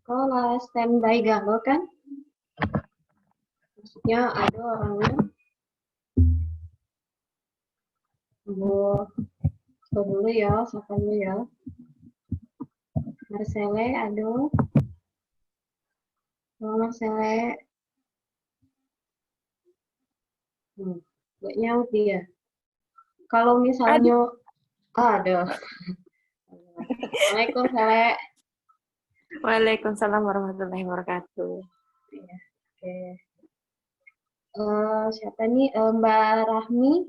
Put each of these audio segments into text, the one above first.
sekolah, standby galau kan? Maksudnya ada orangnya, dulu ya, siapa dulu ya? Marcele, aduh. Marcele. Gak nyaut dia. Kalau misalnya, ada. Assalamualaikum, Sele. Waalaikumsalam warahmatullahi wabarakatuh. Ya, oke. Siapa nih? Mbak Rahmi.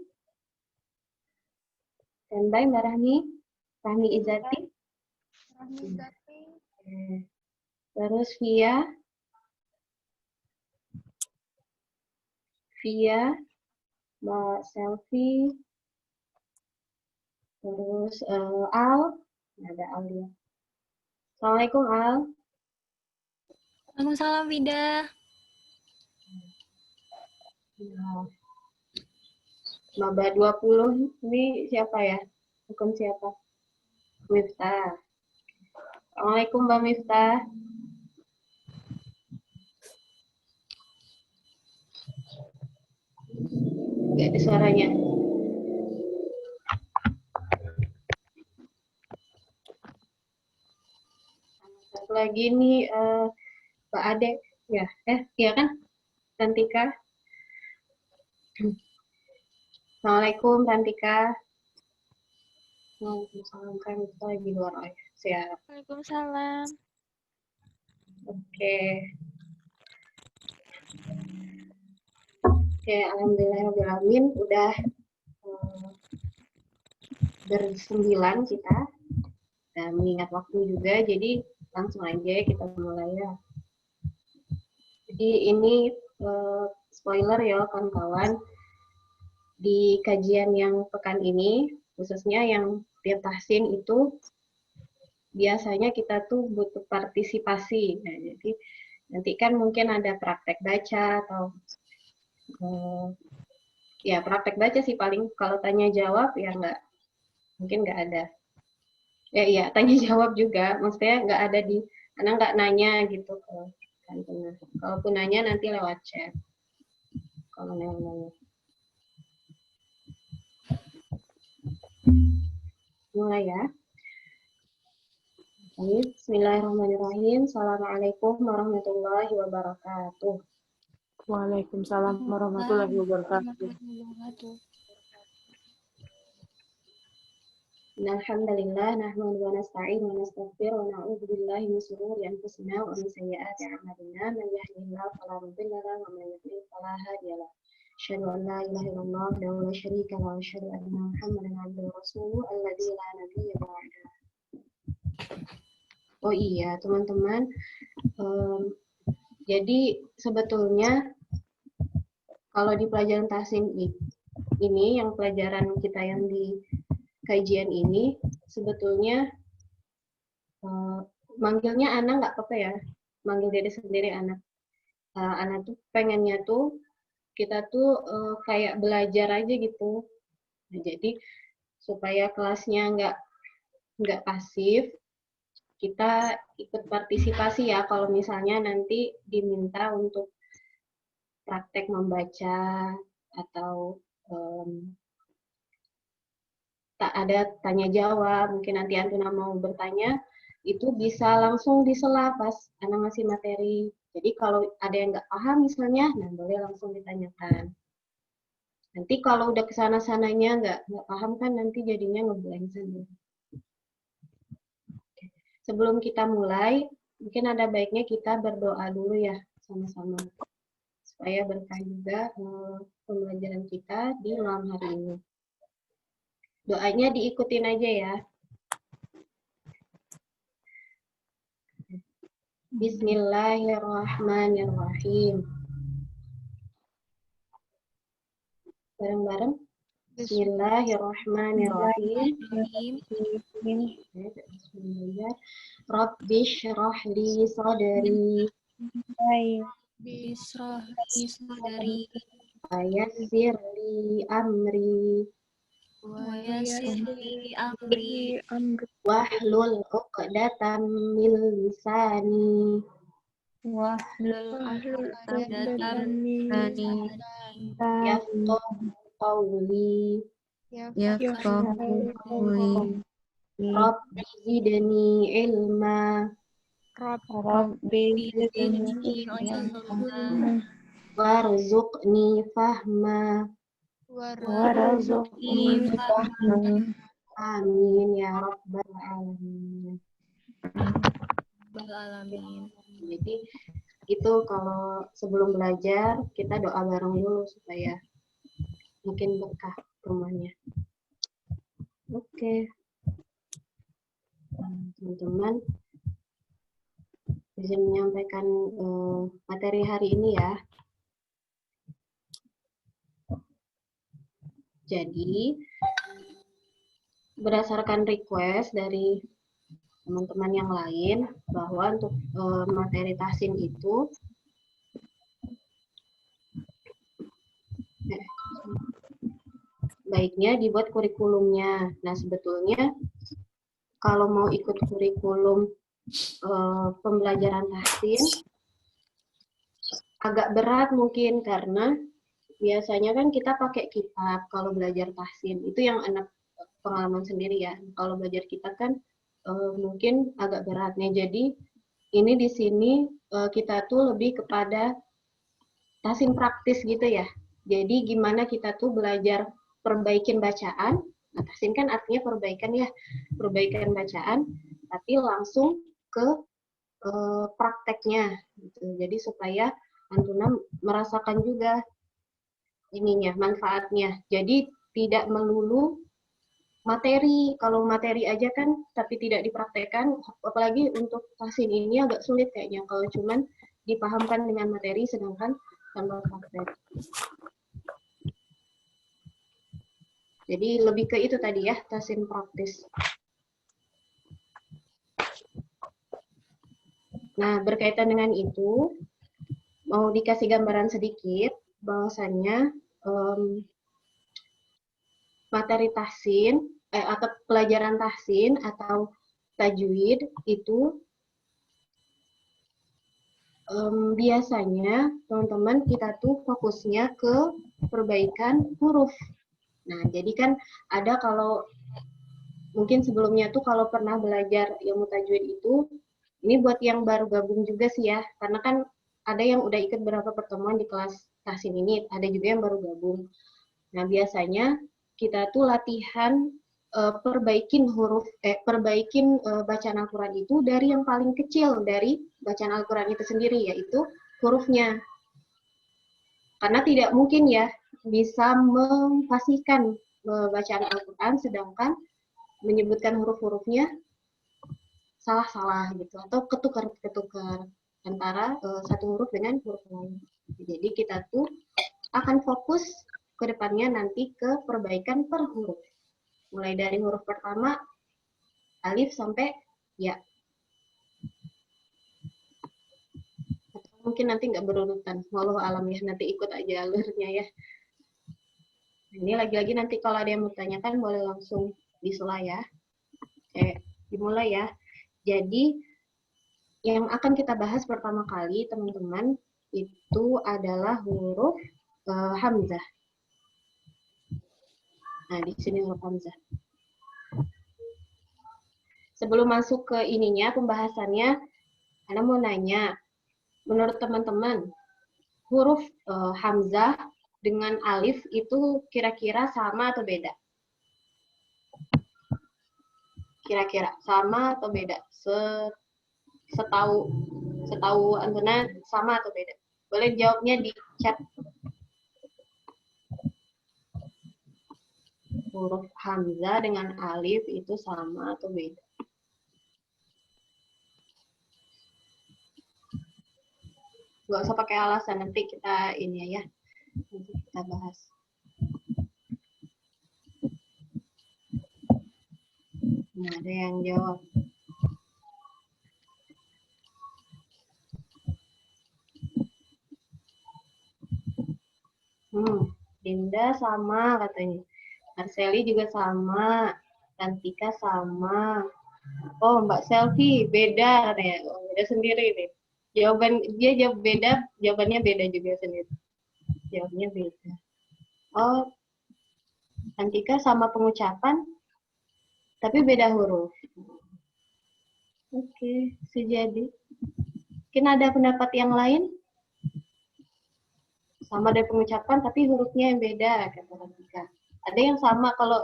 Standby Mbak Rahmi. Rahmi Izati. Rahmi Izati. Oke. Terus Via. Mbak Selfie. Terus Al. Ada Al ya. Assalamualaikum Al. Waalaikumsalam Vida. Maba 20 ini siapa ya? Akun siapa? Miftah. Assalamualaikum Mbak Miftah. Gak ada suaranya. Satu lagi nih Mbak Ade. Ya, iya kan? Tantika. Assalamualaikum Tantika. Waalaikumsalam, kan kita lagi luar ya. Siap. Waalaikumsalam. Oke, alhamdulillahirrahmanirrahim udah ber-9 kita. Dan mengingat waktu juga, jadi langsung aja kita mulai ya. Jadi ini spoiler ya kawan-kawan. Di kajian yang pekan ini, khususnya yang tiap tahsin itu biasanya kita tuh butuh partisipasi. Nah, jadi nanti kan mungkin ada praktek baca atau ya praktek baca sih paling. Kalau tanya jawab ya mungkin nggak ada. Iya tanya jawab juga. Maksudnya nggak ada karena nggak nanya gitu ke kantornya. Kalaupun nanya nanti lewat chat. Kalau nanya. Mulai ya. Bismillahirrahmanirrahim. Assalamualaikum warahmatullahi wabarakatuh. Waalaikumsalam warahmatullahi wabarakatuh. Alhamdulillah nahmadu wa nasta'in wa nastaghfir wa na'udzu billahi min shururi anfusina wa min sayyiati a'malina man yahdihillahu fala mudilla lahu wa man yudlil fala hadiya lahu. Asyhadu an la ilaha illallah wa la syarika lahu wa asyhadu anna Muhammadan abduhu wa rasuluhu alladzi la nabiyya ba'dahu. Oh iya, teman-teman. Jadi sebetulnya kalau di pelajaran tahsin ini yang pelajaran kita yang di kajian ini sebetulnya manggilnya Ana nggak apa-apa ya, manggil diri sendiri Ana. Ana tuh pengennya tuh kita tuh kayak belajar aja gitu. Nah, jadi supaya kelasnya nggak pasif, kita ikut partisipasi ya kalau misalnya nanti diminta untuk praktek membaca atau tak ada tanya jawab, mungkin nanti Antuna mau bertanya, itu bisa langsung disela pas Ana ngasih materi. Jadi kalau ada yang nggak paham misalnya, nah boleh langsung ditanyakan. Nanti kalau udah kesana-sananya nggak paham kan nanti jadinya ngeblank sendiri. Sebelum kita mulai, mungkin ada baiknya kita berdoa dulu ya sama-sama. Supaya berkah juga pembelajaran kita di malam hari ini. Doanya diikutin aja ya. Bismillahirrahmanirrahim. Bareng-bareng. Bismillahirrahmanirrahim. Rabbi shrah li sadri. Wayassir li amri. wa yassir amri wahlul 'uqdatam min lisani wahlul Wahlul 'uqdatam uqdatam min yafqahu qawli yafqahu qawli. rabbi zidni ilma Rabbi zidni ilma warzuqni fahma. warzuqni fahma. Amin ya rabbal alamin. alamin. Jadi itu kalau sebelum belajar kita doa bareng dulu supaya makin berkah rumahnya. Oke. Teman-teman bisa menyampaikan materi hari ini ya. Jadi berdasarkan request dari teman-teman yang lain bahwa untuk materi tahsin itu baiknya dibuat kurikulumnya. Nah, sebetulnya kalau mau ikut kurikulum pembelajaran tahsin agak berat mungkin karena biasanya kan kita pakai kitab kalau belajar tahsin. Itu yang anak pengalaman sendiri ya. Kalau belajar kitab kan mungkin agak beratnya. Jadi ini di sini kita tuh lebih kepada tahsin praktis gitu ya. Jadi gimana kita tuh belajar perbaikin bacaan. Nah, tahsin kan artinya perbaikan ya. Perbaikan bacaan, tapi langsung ke prakteknya. Gitu. Jadi supaya Antuna merasakan juga ininya, manfaatnya. Jadi tidak melulu materi. Kalau materi aja kan tapi tidak dipraktekkan, apalagi untuk tahsin ini agak sulit kayaknya kalau cuman dipahamkan dengan materi sedangkan tanpa praktek. Jadi lebih ke itu tadi ya, tahsin praktis. Nah, berkaitan dengan itu, mau dikasih gambaran sedikit bahwasannya materi tahsin atau pelajaran tahsin atau tajwid itu biasanya teman-teman kita tuh fokusnya ke perbaikan huruf. Nah, jadi kan ada kalau mungkin sebelumnya tuh kalau pernah belajar ilmu tajwid itu, ini buat yang baru gabung juga sih ya, karena kan ada yang udah ikut beberapa pertemuan di kelas tahsin ini, ada juga yang baru gabung. Nah, biasanya kita tuh latihan perbaikin bacaan Al-Quran itu dari yang paling kecil dari bacaan Al-Quran itu sendiri, yaitu hurufnya. Karena tidak mungkin ya bisa memfasihkan bacaan Al-Quran sedangkan menyebutkan huruf-hurufnya salah-salah gitu atau ketukar-ketukar antara satu huruf dengan huruf lain. Jadi kita tuh akan fokus ke depannya nanti ke perbaikan per huruf. Mulai dari huruf pertama, alif sampai ya. Atau mungkin nanti nggak berurutan, walau alam ya, nanti ikut aja alurnya ya. Ini lagi-lagi nanti kalau ada yang mau tanyakan boleh langsung disela ya. Dimulai ya. Jadi yang akan kita bahas pertama kali teman-teman itu adalah huruf hamzah. Nah, di sini huruf hamzah. Sebelum masuk ke ininya, pembahasannya, Ana mau nanya, menurut teman-teman, huruf hamzah dengan alif itu kira-kira sama atau beda? Kira-kira sama atau beda? Setahu Antuna sama atau beda? Boleh jawabnya di chat. Huruf hamzah dengan alif itu sama atau beda? Gak usah pakai alasan, nanti kita ini ya, nanti kita bahas. Nah, ada yang jawab. Dinda sama katanya. Arseli juga sama. Kantika sama. Oh, Mbak Selfie beda ya. Oh, beda sendiri nih. Jawaban dia jawab beda, jawabannya beda juga sendiri. Jawabnya beda. Oh, Kantika sama pengucapan, tapi beda huruf. Oke, sejadi. Mungkin ada pendapat yang lain? Sama dari pengucapan, tapi hurufnya yang beda, kata Kantika. Ada yang sama, kalau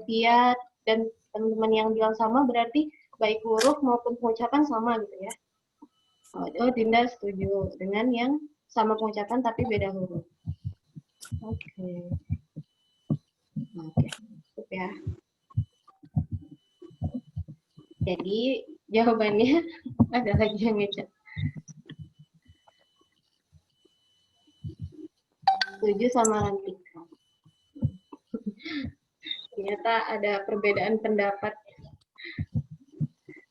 Via dan teman-teman yang bilang sama, berarti baik huruf maupun pengucapan sama gitu ya. Oh, Dinda setuju dengan yang sama pengucapan tapi beda huruf. Oke. Oke, cukup ya. Jadi jawabannya ada lagi yang ngecek. Setuju sama Rantika. Ternyata ada perbedaan pendapat.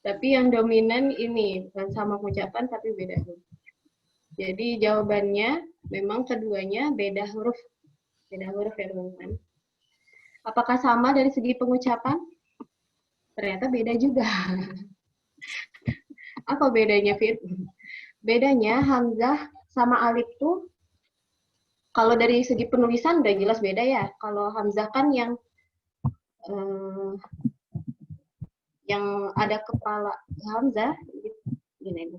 Tapi yang dominan ini bukan sama pengucapan tapi beda huruf. Jadi jawabannya memang keduanya beda huruf. Beda huruf ya teman-teman. Apakah sama dari segi pengucapan? Ternyata beda juga. Apa bedanya, Fit? Bedanya hamzah sama alif tuh kalau dari segi penulisan udah jelas beda ya. Kalau hamzah kan yang ada kepala hamzah, gini nih.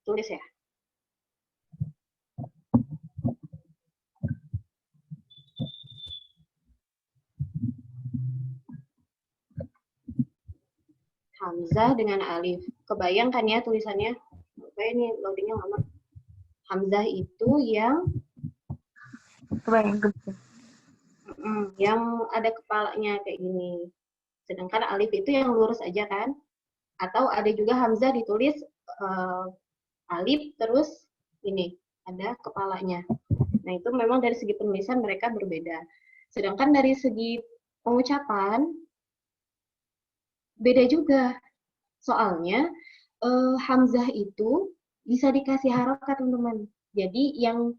Tulis ya. Hamzah dengan alif. Kebayang kan ya tulisannya? Kayak ini loadingnya lama. Hamzah itu yang yang ada kepalanya kayak gini. Sedangkan alif itu yang lurus aja kan? Atau ada juga hamzah ditulis alif terus ini ada kepalanya. Nah itu memang dari segi penulisan mereka berbeda. Sedangkan dari segi pengucapan beda juga. Soalnya hamzah itu bisa dikasih harokat teman-teman. Jadi yang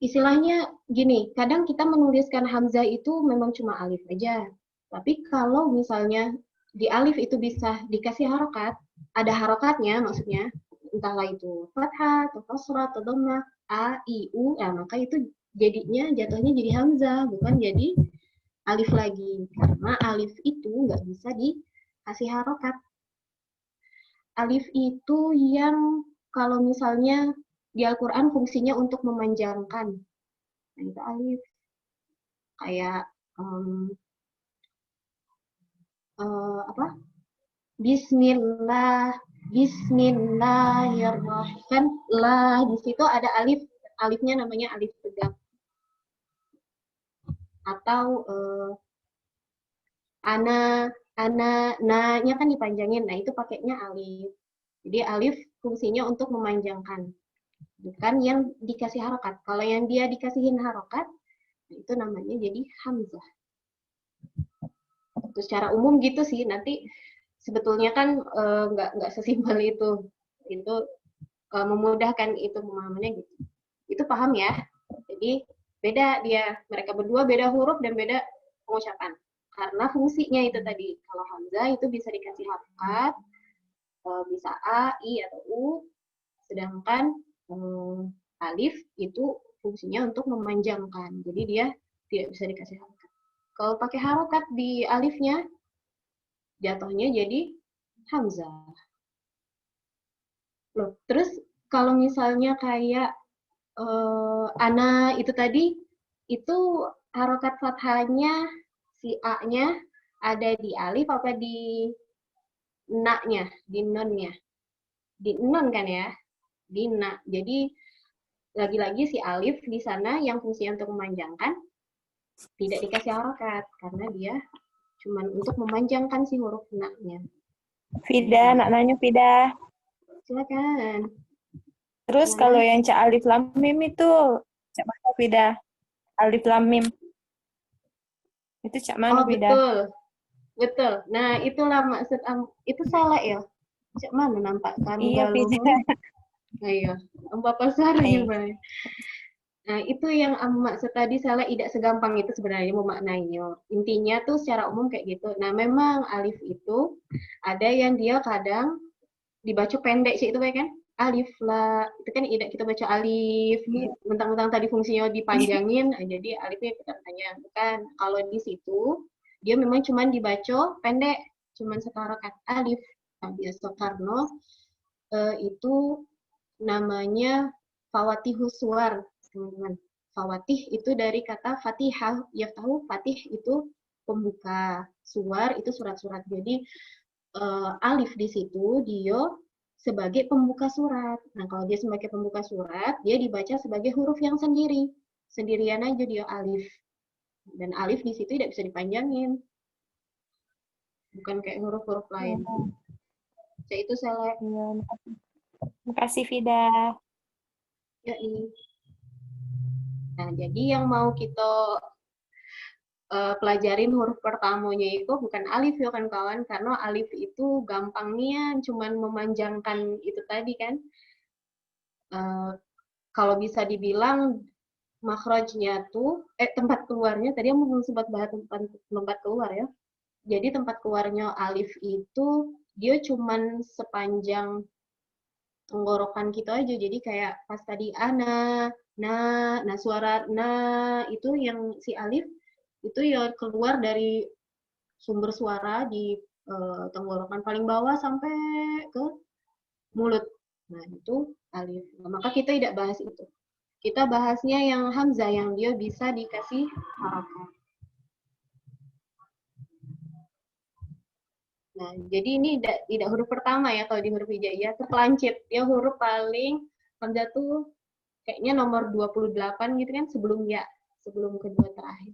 istilahnya gini, kadang kita menuliskan hamzah itu memang cuma alif aja. Tapi kalau misalnya di alif itu bisa dikasih harokat, ada harokatnya maksudnya, entahlah itu fathah, atau kasrah, atau dhammah, a, i, u, ya maka itu jatuhnya jadi hamzah, bukan jadi alif lagi. Karena alif itu nggak bisa dikasih harokat. Alif itu yang kalau misalnya di Al-Quran fungsinya untuk memanjangkan. Nah, itu alif. Kayak apa? Bismillah, Bismillahirrahmanirrahim. Kan lah di situ ada alif, alifnya namanya alif tegak. Atau na-nya kan dipanjangin. Nah, itu pakainya alif. Jadi alif fungsinya untuk memanjangkan. Bukan yang dikasih harokat. Kalau yang dia dikasihin harokat, itu namanya jadi hamzah. Itu secara umum gitu sih. Nanti sebetulnya kan nggak sesimpel itu. Itu memudahkan itu pemahamannya gitu. Itu paham ya? Jadi beda dia. Mereka berdua beda huruf dan beda pengucapan. Karena fungsinya itu tadi. Kalau hamzah itu bisa dikasih harokat, bisa a, i, atau u. Sedangkan alif itu fungsinya untuk memanjangkan. Jadi dia tidak bisa dikasih harokat. Kalau pakai harokat di alifnya, jatuhnya jadi hamzah. Loh, terus kalau misalnya kayak ana itu tadi, itu harokat fathahnya, si a-nya ada di alif apa di na-nya, di non-nya? Di non kan ya? Di na. Jadi lagi-lagi si alif di sana yang fungsinya untuk memanjangkan tidak dikasih harokat karena dia cuma untuk memanjangkan si huruf na-nya. Fida, nak nanya Fida. Silakan. Terus kalau yang cak alif lam mim itu cak mana Fida? Alif lam mim. Itu cak mana Fida? Betul. Betul. Nah, itulah maksud itu salah ya. Cak mana nampak kan? Iya Fida. Iya. Bapak Sarah gimana? Nah, itu yang maksud tadi salah tidak segampang itu sebenarnya memaknainya. Intinya tuh secara umum kayak gitu. Nah, memang alif itu ada yang dia kadang dibaca pendek sih itu kan. Alif la itu kan tidak kita baca alif mentang-mentang tadi fungsinya dipanjangin jadi alifnya ikutan panjang kan kalau di situ dia memang cuma dibaca pendek cuma setara kata alif nah, biasa karena itu namanya fawatihus suwar teman-teman fawatih itu dari kata fatihah ya tahu fatih itu pembuka suwar itu surat-surat jadi alif di situ dia sebagai pembuka surat. Nah, kalau dia sebagai pembuka surat, dia dibaca sebagai huruf yang sendiri. Sendirian aja dia alif. Dan alif di situ tidak bisa dipanjangin. Bukan kayak huruf-huruf lain. Jadi itu salah. Makasih Vida. Ya, ini. Nah, jadi yang mau kita pelajarin huruf pertamanya itu bukan alif ya kan kawan karena alif itu gampangnya cuman memanjangkan itu tadi kan kalau bisa dibilang makhrajnya tuh tempat keluarnya tadi yang sempat bahas tempat keluar ya jadi tempat keluarnya alif itu dia cuman sepanjang tenggorokan gitu aja jadi kayak pas tadi ana nah suara itu yang si alif itu ya keluar dari sumber suara di tenggorokan paling bawah sampai ke mulut. Nah, itu alif. Nah, maka kita tidak bahas itu. Kita bahasnya yang hamzah yang dia bisa dikasih harakat. Nah, jadi ini tidak huruf pertama ya kalau di huruf hijaiyah terpelancit. Dia huruf paling hamzah tuh kayaknya nomor 28 gitu kan sebelum ya, sebelum kedua terakhir.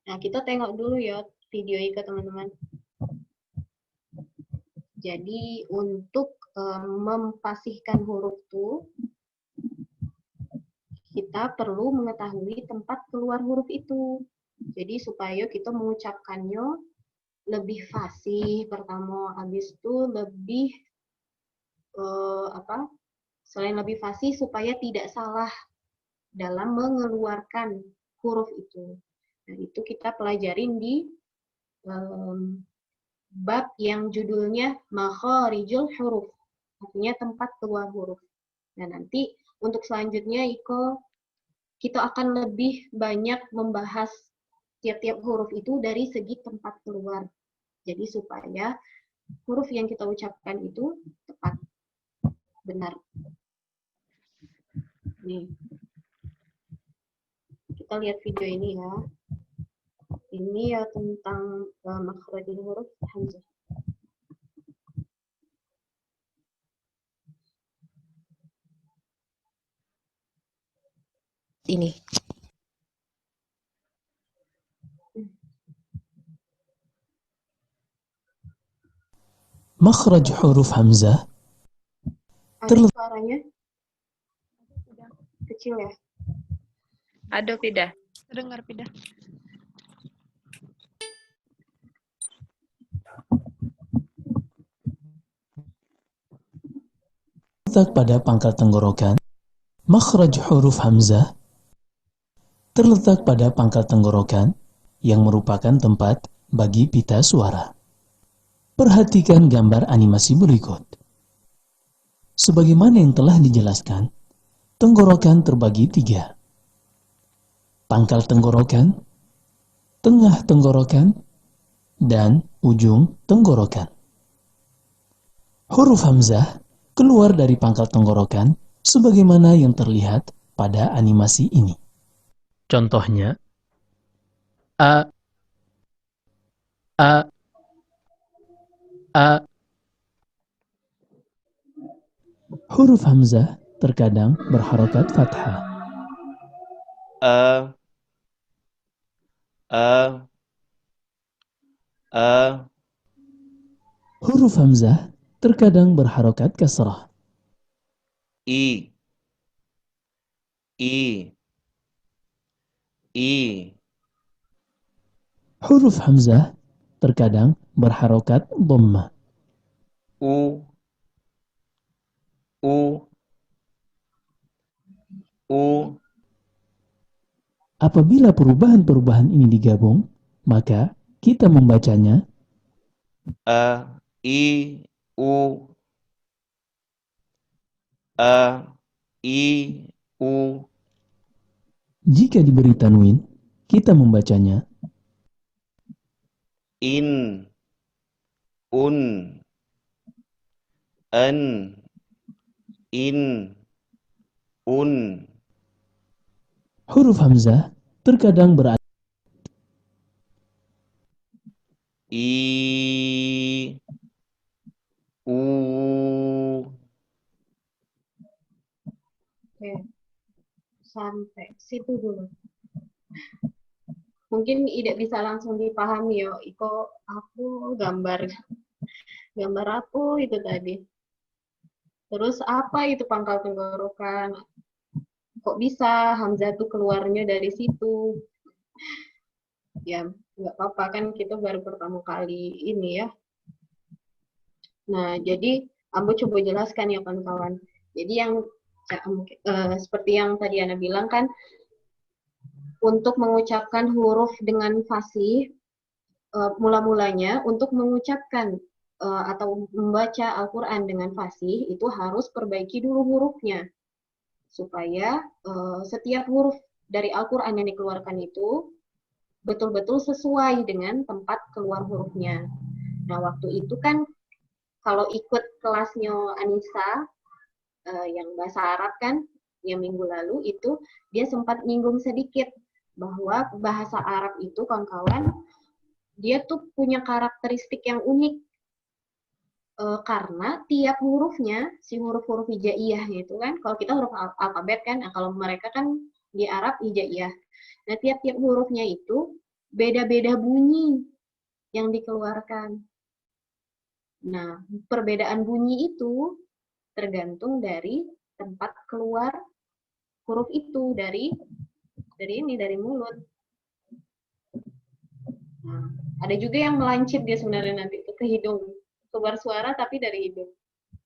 Nah, kita tengok dulu ya video ini ke teman-teman. Jadi, untuk memfasihkan huruf itu, kita perlu mengetahui tempat keluar huruf itu. Jadi, supaya kita mengucapkannya lebih fasih pertama, habis itu lebih selain lebih fasih supaya tidak salah dalam mengeluarkan huruf itu. Nah, itu kita pelajarin di bab yang judulnya makharijul huruf, artinya tempat keluar huruf. Nah, nanti untuk selanjutnya kita akan lebih banyak membahas tiap-tiap huruf itu dari segi tempat keluar. Jadi supaya huruf yang kita ucapkan itu tepat, benar. Nih, kita lihat video ini ya. Ini ya tentang makhrajul huruf hamzah. Ini. Makhraj huruf hamzah. Ada suaranya? Kecil ya? Ada Vida. Dengar pindah. Terletak pada pangkal tenggorokan. Makhraj huruf hamzah terletak pada pangkal tenggorokan yang merupakan tempat bagi pita suara. Perhatikan gambar animasi berikut. Sebagaimana yang telah dijelaskan, tenggorokan terbagi 3. Pangkal tenggorokan, tengah tenggorokan, dan ujung tenggorokan. Huruf hamzah keluar dari pangkal tenggorokan sebagaimana yang terlihat pada animasi ini. Contohnya, a, a, a. Huruf hamzah terkadang berharokat fathah. Huruf hamzah terkadang berharokat kasrah. I. Huruf hamzah terkadang berharokat dhammah. U. U, Apabila perubahan-perubahan ini digabung, maka kita membacanya A, I, U, A, I, U. jika diberi tanwin, kita membacanya In, Un, An, In, Un. huruf hamzah terkadang berada I, U. Oke, sampai situ dulu. Mungkin tidak bisa langsung dipahami ya, Iko, aku gambar apa itu tadi. Terus apa itu pangkal tenggorokan? Kok bisa Hamzah tuh keluarnya dari situ? Ya, nggak apa-apa kan kita baru pertama kali ini ya. Nah, jadi Ambo coba jelaskan ya kawan-kawan. Jadi yang seperti yang tadi Ana bilang kan, untuk mengucapkan huruf dengan fasih, mula-mulanya untuk mengucapkan atau membaca Al-Quran dengan fasih itu harus perbaiki dulu hurufnya supaya setiap huruf dari Al-Quran yang dikeluarkan itu betul-betul sesuai dengan tempat keluar hurufnya. Nah, waktu itu kan kalau ikut kelasnya Anissa yang bahasa Arab kan yang minggu lalu itu dia sempat nyinggung sedikit bahwa bahasa Arab itu kawan-kawan dia tuh punya karakteristik yang unik karena tiap hurufnya, si huruf-huruf hijaiyahnya itu kan, kalau kita huruf alfabet kan, nah kalau mereka kan di Arab hijaiyah. Nah, tiap-tiap hurufnya itu beda-beda bunyi yang dikeluarkan. Nah, perbedaan bunyi itu tergantung dari tempat keluar huruf itu dari mulut. Nah, ada juga yang melancip dia sebenarnya nanti itu ke hidung, keluar suara tapi dari hidung.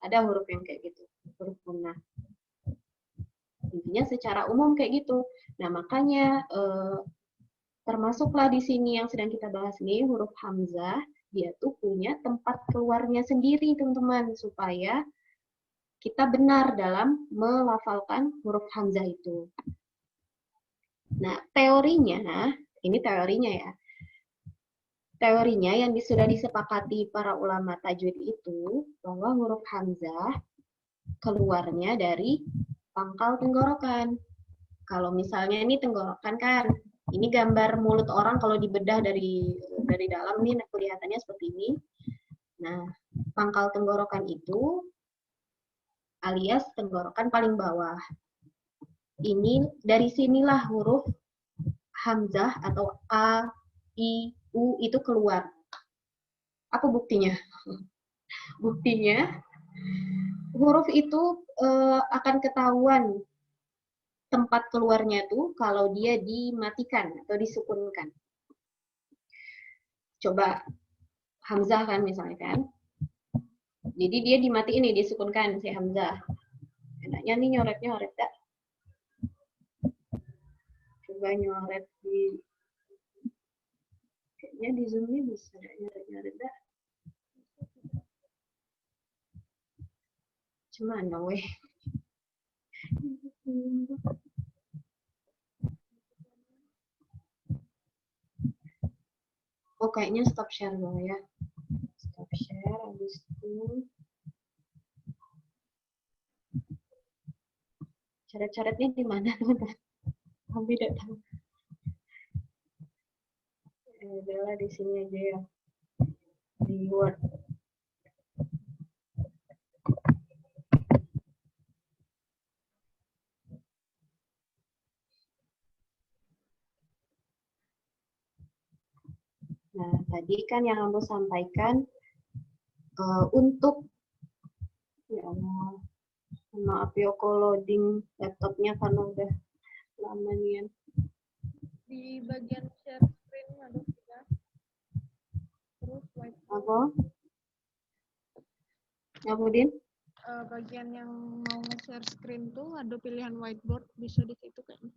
Ada huruf yang kayak gitu, huruf gunnah. Intinya secara umum kayak gitu. Nah, makanya termasuklah di sini yang sedang kita bahas nih, huruf hamzah, dia tuh punya tempat keluarnya sendiri, teman-teman, supaya kita benar dalam melafalkan huruf hamzah itu. Nah, teorinya, ini teorinya ya. Teorinya yang sudah disepakati para ulama tajwid itu, bahwa huruf hamzah keluarnya dari pangkal tenggorokan. Kalau misalnya ini tenggorokan kan, ini gambar mulut orang kalau dibedah dari dalam nih kelihatannya seperti ini. Nah, pangkal tenggorokan itu alias tenggorokan paling bawah. Ini dari sinilah huruf hamzah atau a, i, u itu keluar. Apa buktinya? Buktinya huruf itu akan ketahuan tempat keluarnya tuh kalau dia dimatikan atau disukunkan. Coba hamzah kan misalnya kan. Jadi dia dimatiin nih, disukunkan si hamzah. Enaknya nih nyoret dah. Coba nyoret di kayaknya di Zoom ini bisa nyoret dah. Cuman weh. Oh, kayaknya stop share dulu ya. Stop share, habis itu coret-coretnya di mana, teman-teman? Kami tidak tahu. Adalah di sini aja ya. Di Word. Nah, tadi kan yang Ambo sampaikan untuk ya Allah, maaf ya kalau loading laptopnya karena udah lama nih ya. Di bagian share screen ada kita. Terus Apa? Ya, Budin? bagian yang mau nge-share screen tuh ada pilihan whiteboard, bisa di situ kayaknya.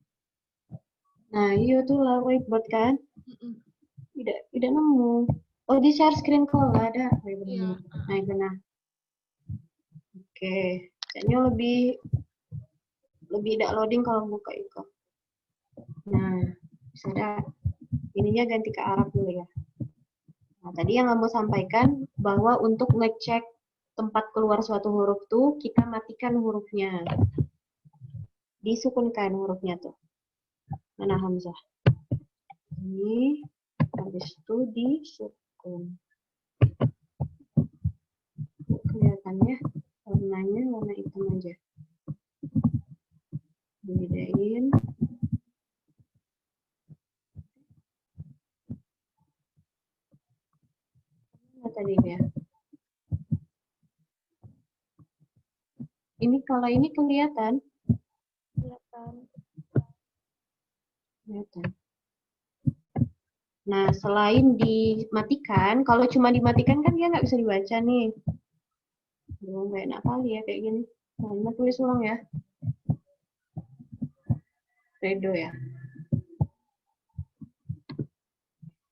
Nah, iya tuh lah whiteboard kan? Mm-mm. Tidak nemu. Oh, di share screen kok nggak ada. Oh, iya Iya. benar. Nah, benar. Oke, kayaknya lebih tidak loading kalau buka itu. Nah, bisa ada. Ininya ganti ke Arab dulu ya. Nah, tadi yang kamu sampaikan bahwa untuk ngecek tempat keluar suatu huruf tuh kita matikan hurufnya. Disukunkan hurufnya tuh. Mana hamzah? Ini habis itu disukun. Kelihatannya warnanya warna hitam aja. Bedain. Mana tadi ya? Ini kalau ini kelihatan. Kelihatan. Nah, selain dimatikan, kalau cuma dimatikan kan dia nggak bisa dibaca nih. Belum nggak enak kali ya kayak gini. Nah, tulis ulang ya. Redo ya.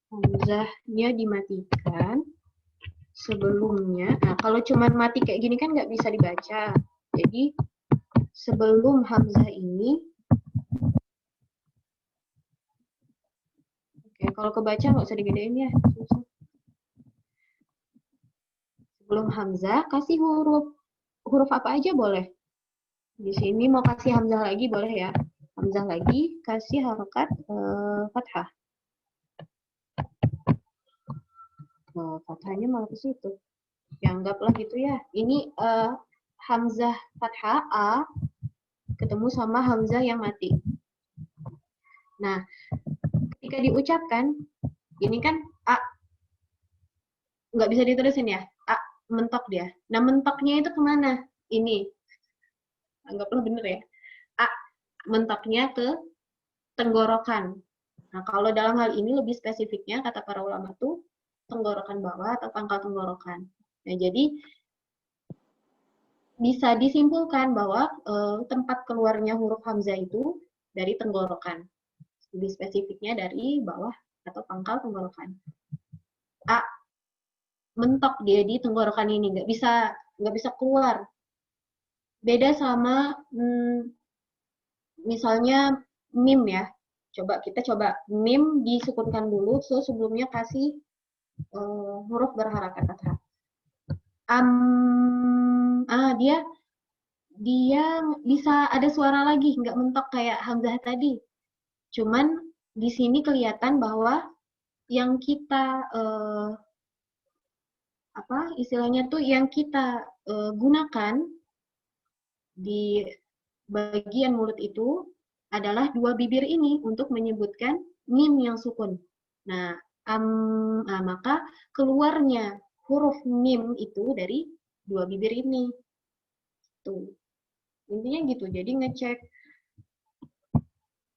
Hamzahnya dimatikan sebelumnya. Nah, kalau cuma mati kayak gini kan nggak bisa dibaca. Jadi sebelum hamzah ini, oke, kalau kebaca nggak usah digedein ya. Susah. Sebelum hamzah kasih huruf apa aja boleh. Di sini mau kasih hamzah lagi boleh ya. Hamzah lagi kasih harokat fathah. Fathahnya malah ke situ. Ya anggaplah gitu ya. Ini hamzah fathah A ketemu sama hamzah yang mati. Nah, ketika diucapkan, ini kan A nggak bisa diterusin ya. A mentok dia. Nah, mentoknya itu kemana? Ini. Anggaplah bener ya. A mentoknya ke tenggorokan. Nah, kalau dalam hal ini lebih spesifiknya kata para ulama tuh tenggorokan bawah atau pangkal tenggorokan. Nah, jadi bisa disimpulkan bahwa tempat keluarnya huruf hamzah itu dari tenggorokan. Lebih spesifiknya dari bawah atau pangkal tenggorokan. A mentok dia di tenggorokan ini, nggak bisa keluar. Beda sama misalnya mim ya. Kita coba mim disukunkan dulu, so sebelumnya kasih huruf berharakat fathah. Dia bisa ada suara lagi, nggak mentok kayak hamzah tadi. Cuman di sini kelihatan bahwa yang kita istilahnya tuh yang kita gunakan di bagian mulut itu adalah dua bibir ini untuk menyebutkan mim yang sukun. Nah, maka keluarnya huruf mim itu dari dua bibir ini. Tuh. Intinya gitu. Jadi ngecek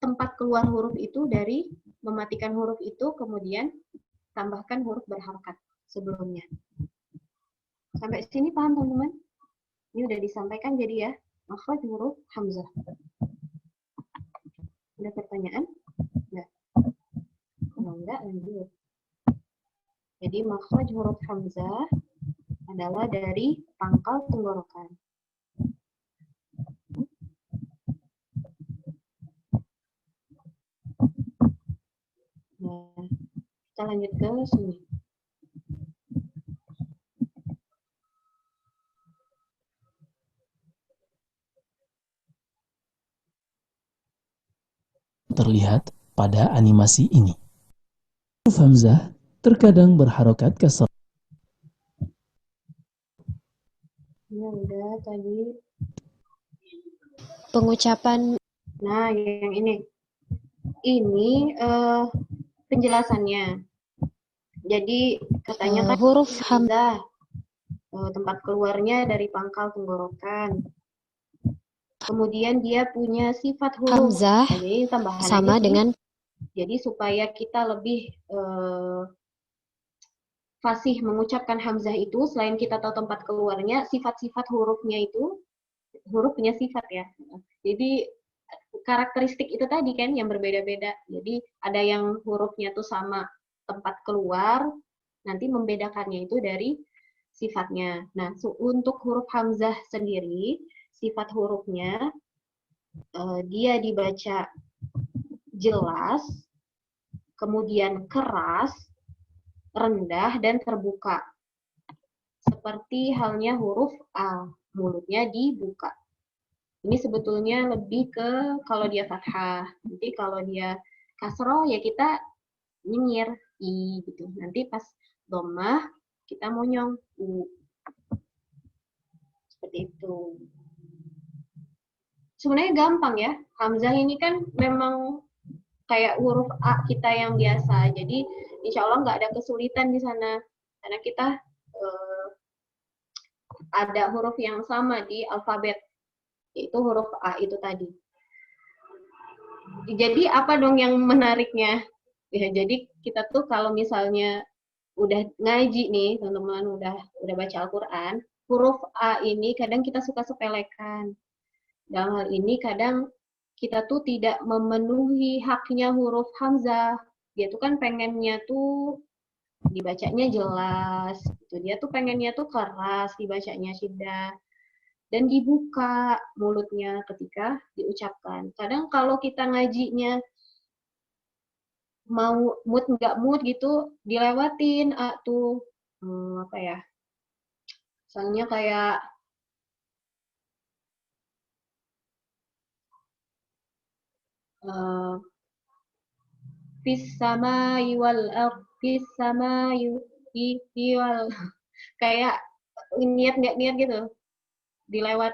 tempat keluar huruf itu dari mematikan huruf itu, kemudian tambahkan huruf berharakat sebelumnya. Sampai sini paham teman-teman? Ini udah disampaikan jadi ya, makhraj huruf hamzah. Ada pertanyaan? Enggak. Kalau enggak, lanjut. Jadi makhraj huruf hamzah adalah dari pangkal tenggorokan. Nah, kita lanjut ke sini. Terlihat pada animasi ini. Huruf hamzah terkadang berharokat kasar. Ya udah tadi. Pengucapan. Nah, yang ini. Ini penjelasannya. Jadi katanya kan huruf hamzah tempat keluarnya dari pangkal tenggorokan. Kemudian dia punya sifat huruf. Hamzah jadi tambahan sama dengan. Jadi supaya kita lebih fasih mengucapkan hamzah itu, selain kita tahu tempat keluarnya, sifat-sifat hurufnya itu, huruf punya sifat ya. Jadi karakteristik itu tadi kan yang berbeda-beda. Jadi ada yang hurufnya tuh sama tempat keluar, nanti membedakannya itu dari sifatnya. Nah, untuk huruf hamzah sendiri, sifat hurufnya dia dibaca jelas, kemudian keras, rendah, dan terbuka. Seperti halnya huruf A, mulutnya dibuka. Ini sebetulnya lebih ke kalau dia fathah. Nanti kalau dia kasroh ya kita nyengir I gitu. Nanti pas dhammah kita monyong U. Seperti itu. Sebenarnya gampang ya. Hamzah ini kan memang kayak huruf A kita yang biasa. Jadi insya Allah nggak ada kesulitan di sana. Karena kita ada huruf yang sama di alfabet. Yaitu huruf A itu tadi. Jadi apa dong yang menariknya? Ya, jadi kita tuh kalau misalnya udah ngaji nih, teman-teman udah baca Al-Qur'an, huruf A ini kadang kita suka sepelekan. Dalam hal ini kadang kita tuh tidak memenuhi haknya huruf hamzah. Dia tuh kan pengennya tuh dibacanya jelas, gitu. Dia tuh pengennya tuh keras dibacanya syiddah. Dan dibuka mulutnya ketika diucapkan. Kadang kalau kita ngajinya mau mood nggak mood gitu, dilewatin tuh apa ya? Misalnya kayak fis samai wal fis samai wal kayak niat nggak niat gitu, dilewat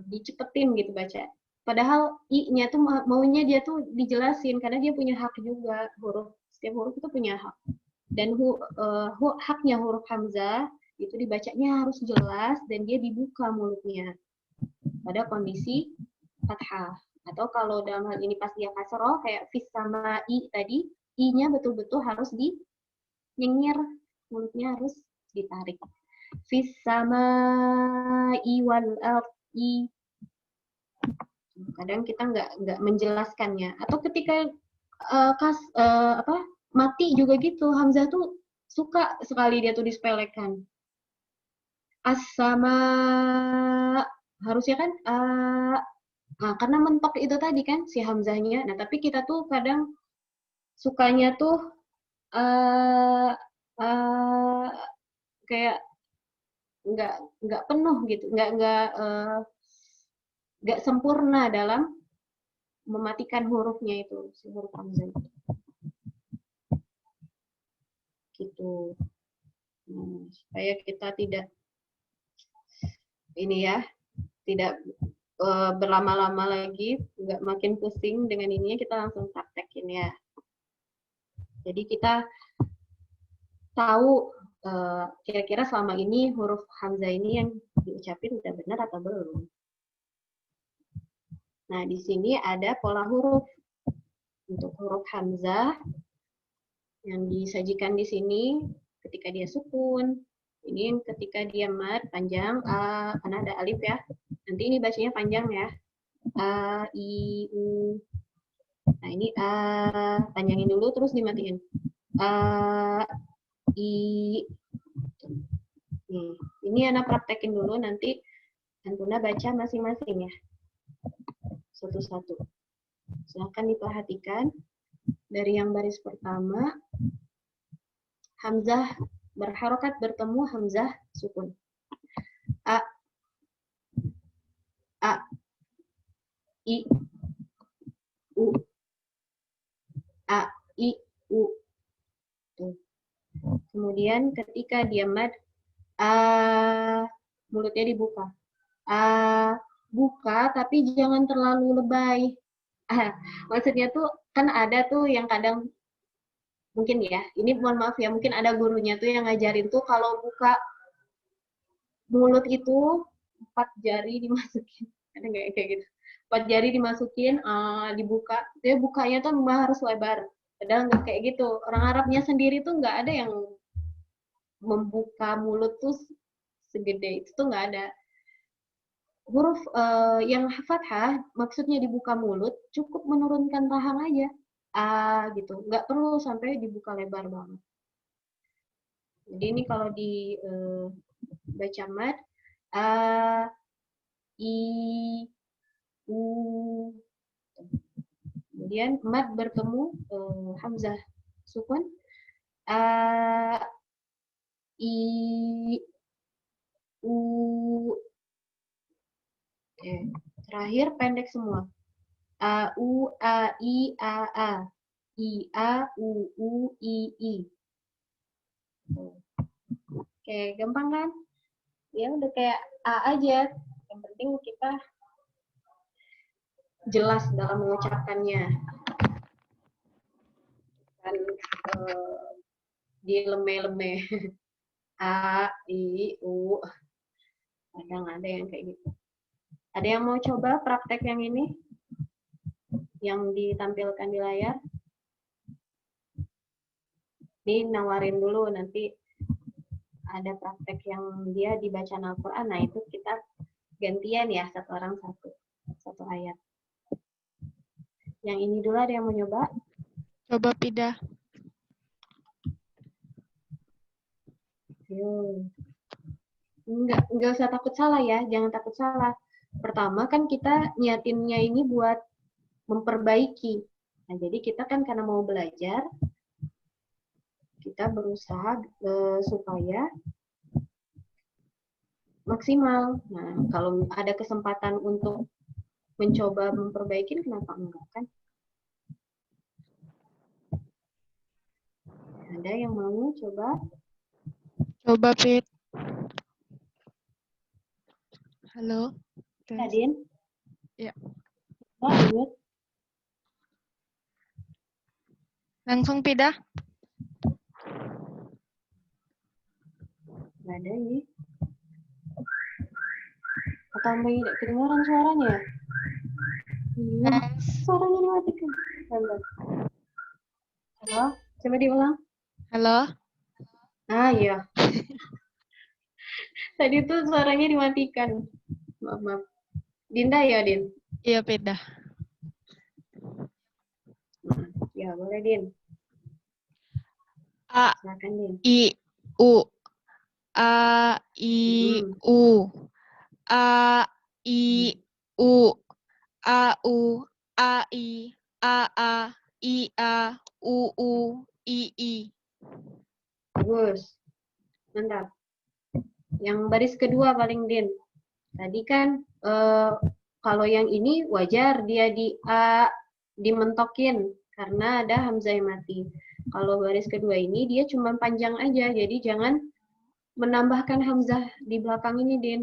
dicepetin gitu baca. Padahal i-nya tuh maunya dia tuh dijelasin karena dia punya hak juga, setiap huruf itu punya hak. Dan haknya huruf hamzah itu dibacanya harus jelas dan dia dibuka mulutnya pada kondisi fathah. Atau kalau dalam hal ini pas dia kasroh kayak fis sama i tadi, i-nya betul-betul harus dinyengir, mulutnya harus ditarik. Fis samai wal ardi. Kadang kita nggak menjelaskannya. Atau ketika mati juga gitu, hamzah tuh suka sekali dia tuh disepelekan. As-sama harusnya kan nah, karena mentok itu tadi kan si hamzahnya. Nah, tapi kita tuh kadang sukanya tuh kayak nggak penuh gitu, nggak sempurna dalam mematikan hurufnya itu, si huruf hamzah itu. Gitu. Supaya kita tidak ini ya, tidak berlama-lama lagi, nggak makin pusing dengan ininya, kita langsung praktekin ya. Jadi kita tahu kira-kira selama ini huruf hamzah ini yang diucapin udah benar atau belum. Nah, di sini ada pola huruf. Untuk huruf hamzah yang disajikan di sini ketika dia sukun, ini ketika dia mad panjang karena ada alif ya. Nanti ini bacanya panjang ya. A, I, U. Nah, ini panjangin dulu terus dimatiin. A, I. Nih, ini anak praktekin dulu, nanti Antuna baca masing-masing ya. Satu-satu. Silahkan diperhatikan. Dari yang baris pertama, hamzah berharokat bertemu hamzah sukun. A, I, U, A, I, U. Tuh. Kemudian ketika dia mad, mulutnya dibuka. Buka tapi jangan terlalu lebay. Maksudnya tuh kan ada tuh yang kadang mungkin ya, ini mohon maaf ya, mungkin ada gurunya tuh yang ngajarin tuh kalau buka mulut itu 4 jari dimasukin. Ada nggak kayak gitu? 4 jari dimasukin, dibuka. Dia bukanya tuh harus lebar. Padahal nggak kayak gitu. Orang Arabnya sendiri tuh nggak ada yang membuka mulut tuh segede itu tuh nggak ada. Huruf yang fathah maksudnya dibuka mulut, cukup menurunkan rahang aja. A gitu, nggak perlu sampai dibuka lebar banget. Jadi ini kalau di baca mad, a, i, u. Kemudian mad bertemu hamzah sukun, a, i, u. Oke. Terakhir pendek semua. A, u, a, i, a, i, a, u, i. Oke, gampang kan? Ya udah kayak A aja. Yang penting kita jelas dalam mengucapkannya. Dan dileme-leme. A, I, U. Kadang ada yang kayak gitu. Ada yang mau coba praktek yang ini? Yang ditampilkan di layar? Ini nawarin dulu, nanti ada praktek yang dia dibaca Al-Quran. Nah, itu kita gantian ya, satu orang satu ayat. Yang ini dulu ada yang mau nyoba? Coba Pida. Enggak usah takut salah ya, jangan takut salah. Pertama kan kita niatinnya ini buat memperbaiki. Nah, jadi kita kan karena mau belajar, kita berusaha supaya maksimal. Nah, kalau ada kesempatan untuk mencoba memperbaiki, kenapa enggak kan? Ada yang mau coba? Coba Pit. Halo. Tes. Adin? Ya. Oh, ingat. Langsung Pida. Nggak ada ini. Atau tidak kedengaran suaranya? Iya, suaranya dimatikan. Bentar. Halo, coba diulang. Halo. Ah, iya. Tadi tuh suaranya dimatikan. Maaf. Dinda ya, Din? Iya Pida. Ya, boleh, Din. A, Silakan, Din. I, U. A, I, U. A, I, U. A, U. A, I. A, I, A. U, I. Bagus. Mantap. Yang baris kedua paling, Din. Tadi kan kalau yang ini wajar dia di A dimentokin karena ada hamzah yang mati. Kalau baris kedua ini dia cuma panjang aja, jadi jangan menambahkan hamzah di belakang ini, Din.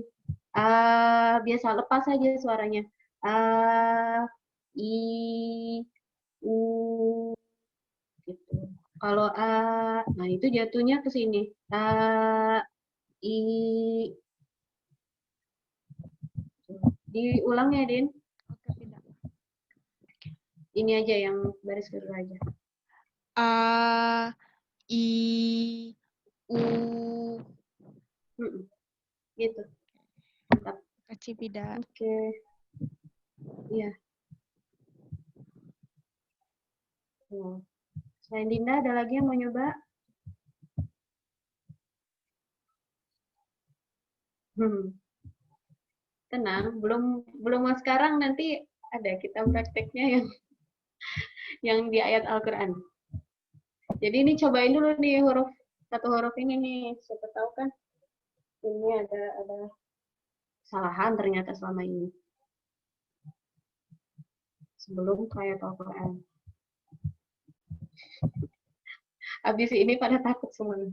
Biasa lepas aja suaranya. A, I, U, gitu. Kalau A, nah itu jatuhnya ke sini. A, I, diulang ya, Din. Oke Pida. Ini aja yang baris kedua aja. A, I, U. Gitu. Mantap. Kasih Pida. Oke. Iya. Nah, selain Dinda, ada lagi yang mau nyoba? Tenang, belum mau sekarang, nanti ada kita prakteknya yang di ayat Al-Quran. Jadi ini cobain dulu nih satu huruf ini nih, siapa tahu kan ini ada kesalahan ternyata selama ini sebelum ke ayat Al-Quran. Habis ini pada takut semuanya.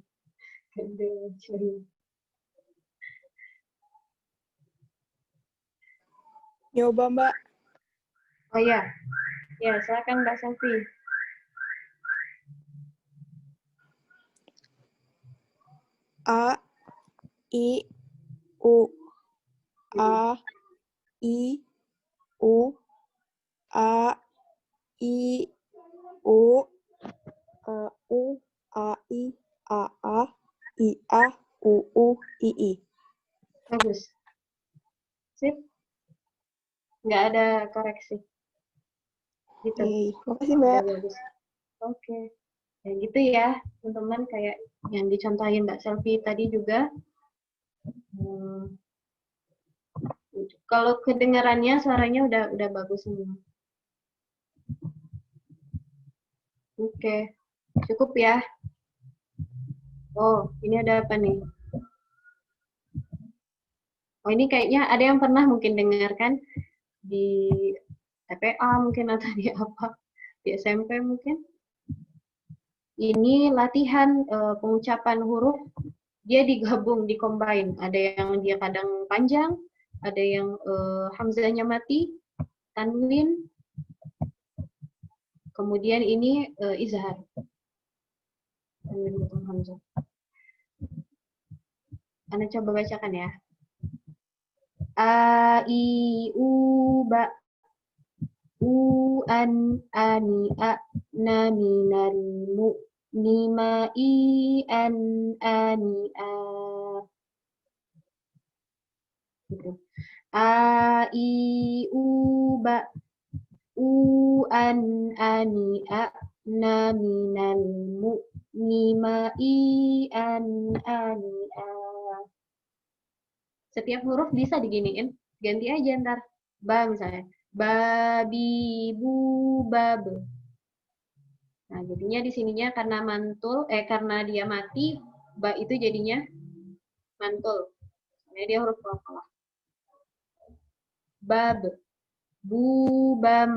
Nyoba, Mbak. Oh iya, ya silakan Mbak Safi. A, I, U. A, I, U. A, I, U. U, A, I, A, IA, UU, II. Bagus. Sip. Nggak ada koreksi. Gitu. Oke, makasih Udah Mbak. bagus. Oke. Ya gitu ya, teman-teman, kayak yang dicontohin Mbak Selvi tadi juga. Kalau kedengarannya suaranya udah bagus semua. Oke. Cukup ya. Oh, ini ada apa nih? Oh, ini kayaknya ada yang pernah mungkin dengar kan di TPA mungkin atau di apa? Di SMP mungkin. Ini latihan pengucapan huruf, dia digabung, dikombin. Ada yang dia kadang panjang, ada yang hamzahnya mati, tanwin, kemudian ini izhar. Tanwin bukan hamzah. Anda coba bacakan ya. A, I, U, Ba, U, An, Ani, A, Na, Mi, Nan, Mu, Ni, Ma, I, An, Ani, A. Gitu. A, I, U, Ba, U, An, Ani, A, Na, Mi, Nan, Mu, Ni, Ma, I, An, Ani, A. Setiap huruf bisa diginiin, ganti aja ntar. Ba misalnya. Ba, bi, bu, bab. Nah, jadinya di sininya karena mantul, karena dia mati, ba itu jadinya mantul. Karena dia huruf qalqalah. Bab. Bu, bam,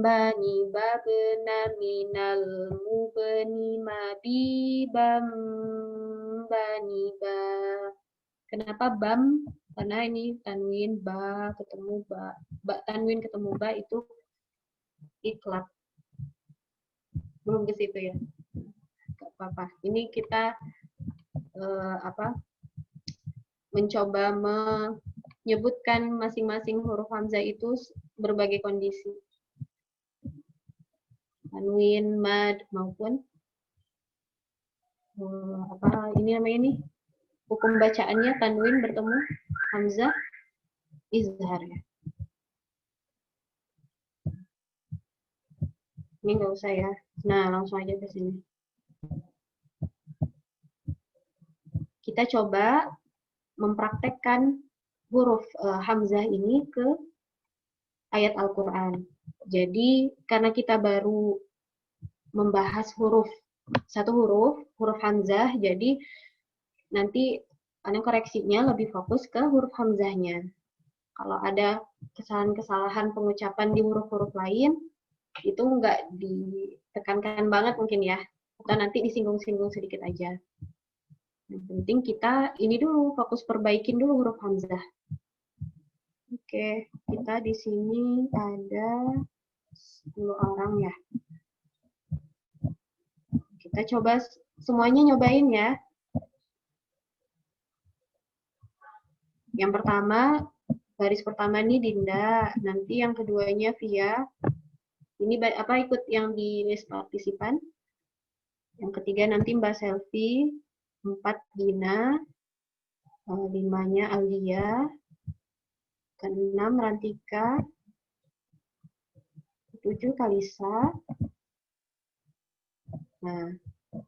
bani, babna, minal, mubni, mabi, bam, bani, ba. Kenapa bam? Karena ini tanwin ba ketemu ba, tanwin ketemu ba itu iklab. Belum ke situ ya. Gak apa-apa. Ini kita mencoba menyebutkan masing-masing huruf hamzah itu berbagai kondisi. Tanwin, mad maupun ini namanya ini. Hukum bacaannya tanwin bertemu hamzah izhar ya. Ini nggak usah ya. Nah, langsung aja ke sini. Kita coba mempraktekkan huruf hamzah ini ke ayat Al-Quran. Jadi, karena kita baru membahas satu huruf hamzah, jadi nanti koreksinya lebih fokus ke huruf hamzahnya. Kalau ada kesalahan-kesalahan pengucapan di huruf-huruf lain, itu nggak ditekankan banget mungkin ya. Atau nanti disinggung-singgung sedikit aja. Yang penting kita ini dulu, fokus perbaikin dulu huruf hamzah. Oke, kita di sini ada 10 orang ya. Kita coba semuanya nyobain ya. Yang pertama, baris pertama ini Dinda, nanti yang keduanya Via. Ini ikut yang di list partisipan. Yang ketiga nanti Mbak Selvi, 4 Gina, 5-nya Alia, ke-6 Rantika, 7 Kalisa. Nah,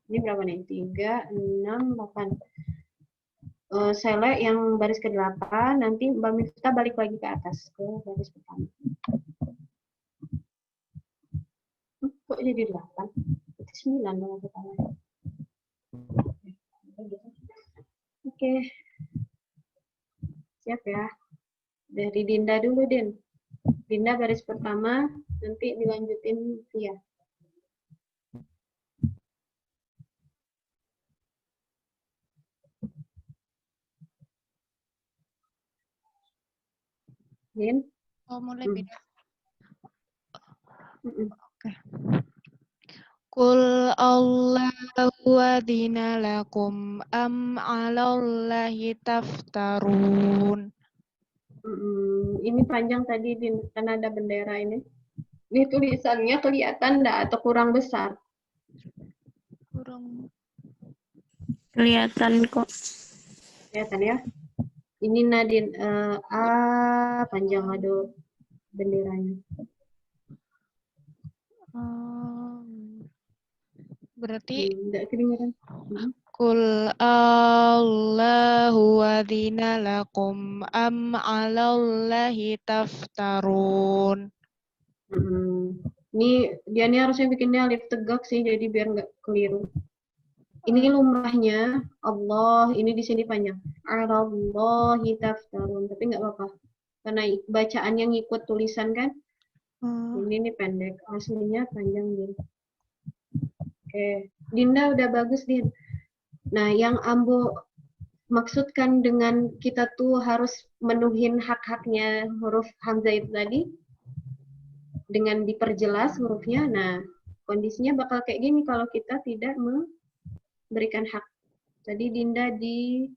ini berapa nih? 3, 6, 8. Sele yang baris ke-8, nanti Mbak Miftah balik lagi ke atas, ke baris pertama. Kok jadi 8? Itu 9 dong pertama. Oke. Siap ya. Dari Dinda dulu, Din. Dinda baris pertama, nanti dilanjutin Via. Din? Oh, mulai beda. Oke. Qul Allahu adina lakum am 'alallahi taftarun. Ini panjang tadi, Din, karena ada bendera ini. Ini tulisannya kelihatan enggak atau kurang besar? Kurang. Kelihatan kok. Kelihatan ya. Ini Nadine panjang ada benderanya. Berarti Enggak kedengeran. Kul Allahu adzina lakum am 'alallahi taftarun. Ini dia nih harusnya bikinnya alif tegak sih, jadi biar nggak keliru. Ini lumrahnya Allah, ini di sini panjang. 'Alallahi taftarun, tapi nggak apa-apa. Karena bacaan yang ikut tulisan kan. Ini nih pendek, aslinya panjang nih. Oke, Dinda udah bagus, Din. Nah, yang Ambo maksudkan dengan kita tuh harus menuhin hak-haknya huruf hamzah itu tadi, dengan diperjelas hurufnya, nah kondisinya bakal kayak gini kalau kita tidak memberikan hak. Tadi Dinda di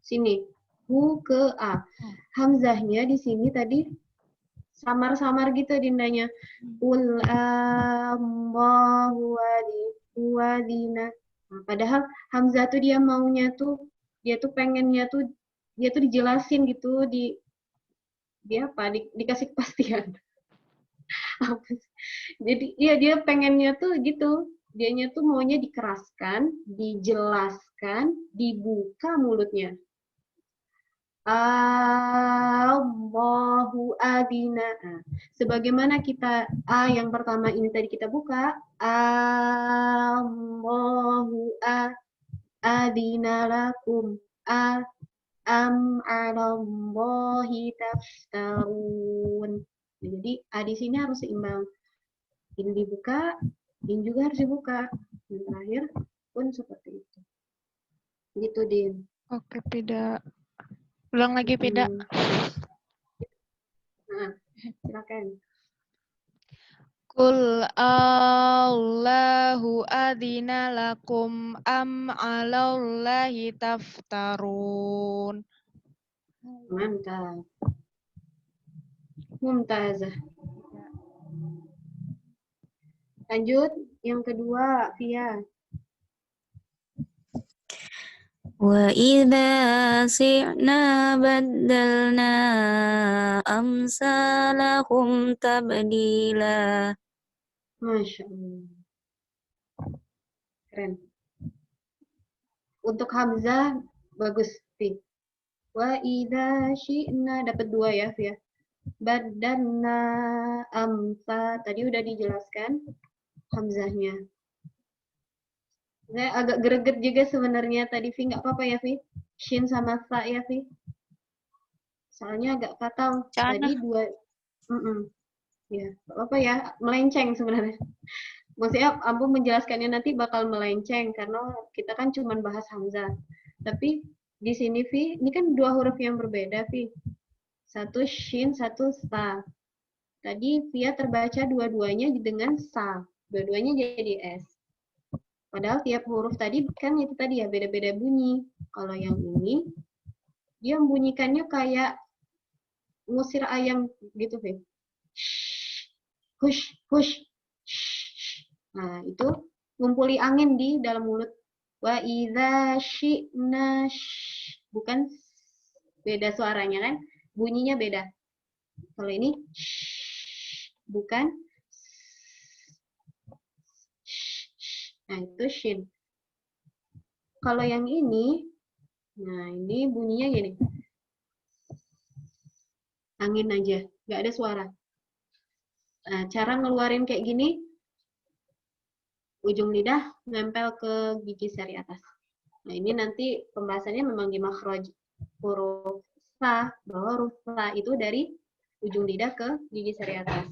sini, hu ke a. Hamzahnya di sini tadi samar-samar gitu Dindanya. Ul Allahu wadina. Nah, padahal Hamzah tuh dia maunya tuh, dia tuh pengennya tuh, dia tuh dijelasin gitu, dia apa, dikasih kepastian. Jadi iya dia pengennya tuh gitu, dianya tuh maunya dikeraskan, dijelaskan, dibuka mulutnya. Allahu adina. Sebagaimana kita yang pertama ini tadi kita buka, Allahu adina lakum am 'alallahi taftarun. Jadi di sini harus seimbang. Ini dibuka, ini juga harus dibuka. Dan terakhir pun seperti itu. Gitu, Din. Oke, Pida. Ulang lagi, Pida. Nah, silakan. Kul Allahu adzina lakum am 'alallahi taftarun. Mantap. Mumtazah. Lanjut, yang kedua, Via. Wa idza si'na baddalna amsalahum tabdila. Masya Allah. Keren. Untuk Hamzah, bagus, Vi. Wa idza syi'na, dapat 2 ya, Via. Baddalna amsa, tadi udah dijelaskan Hamzahnya. Saya agak greget juga sebenarnya tadi, Vi. Nggak apa-apa ya, Vi? Shin sama sa ya, Vi? Soalnya agak fatal. Tadi 2. Ya, nggak apa-apa ya. Melenceng sebenarnya. Maksudnya, Ambu menjelaskannya nanti bakal melenceng, karena kita kan cuma bahas Hamzah. Tapi di sini, Vi, ini kan 2 huruf yang berbeda, Vi. Satu shin, satu sa. Tadi Via terbaca dua-duanya dengan sa. Dua-duanya jadi S. Padahal tiap huruf tadi kan itu tadi ya beda-beda bunyi. Kalau yang ini dia membunyikannya kayak ngusir ayam gitu, Feb. Hush, hush. Nah, itu ngumpuli angin di dalam mulut. Wa idza syi'na, bukan beda suaranya kan? Bunyinya beda. Kalau ini bukan. Nah, itu shin. Kalau yang ini, nah ini bunyinya gini. Angin aja, nggak ada suara. Nah, cara ngeluarin kayak gini, ujung lidah nempel ke gigi seri atas. Nah, ini nanti pembahasannya memang di makhraj huruf sa, bahwa huruf sa itu dari ujung lidah ke gigi seri atas.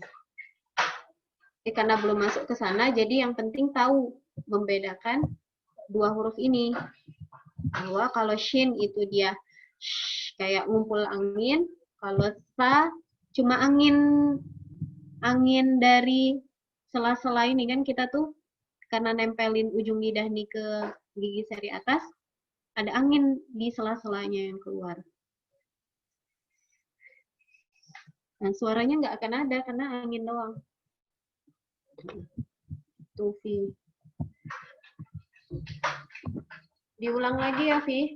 Karena belum masuk ke sana, jadi yang penting tahu membedakan 2 huruf ini. Bahwa kalau shin itu dia kayak ngumpul angin, kalau sa cuma angin dari sela-sela ini kan kita tuh karena nempelin ujung lidah nih ke gigi seri atas, ada angin di sela-selanya yang keluar. Nah, suaranya nggak akan ada karena angin doang. Tufi. Diulang lagi ya, Vi.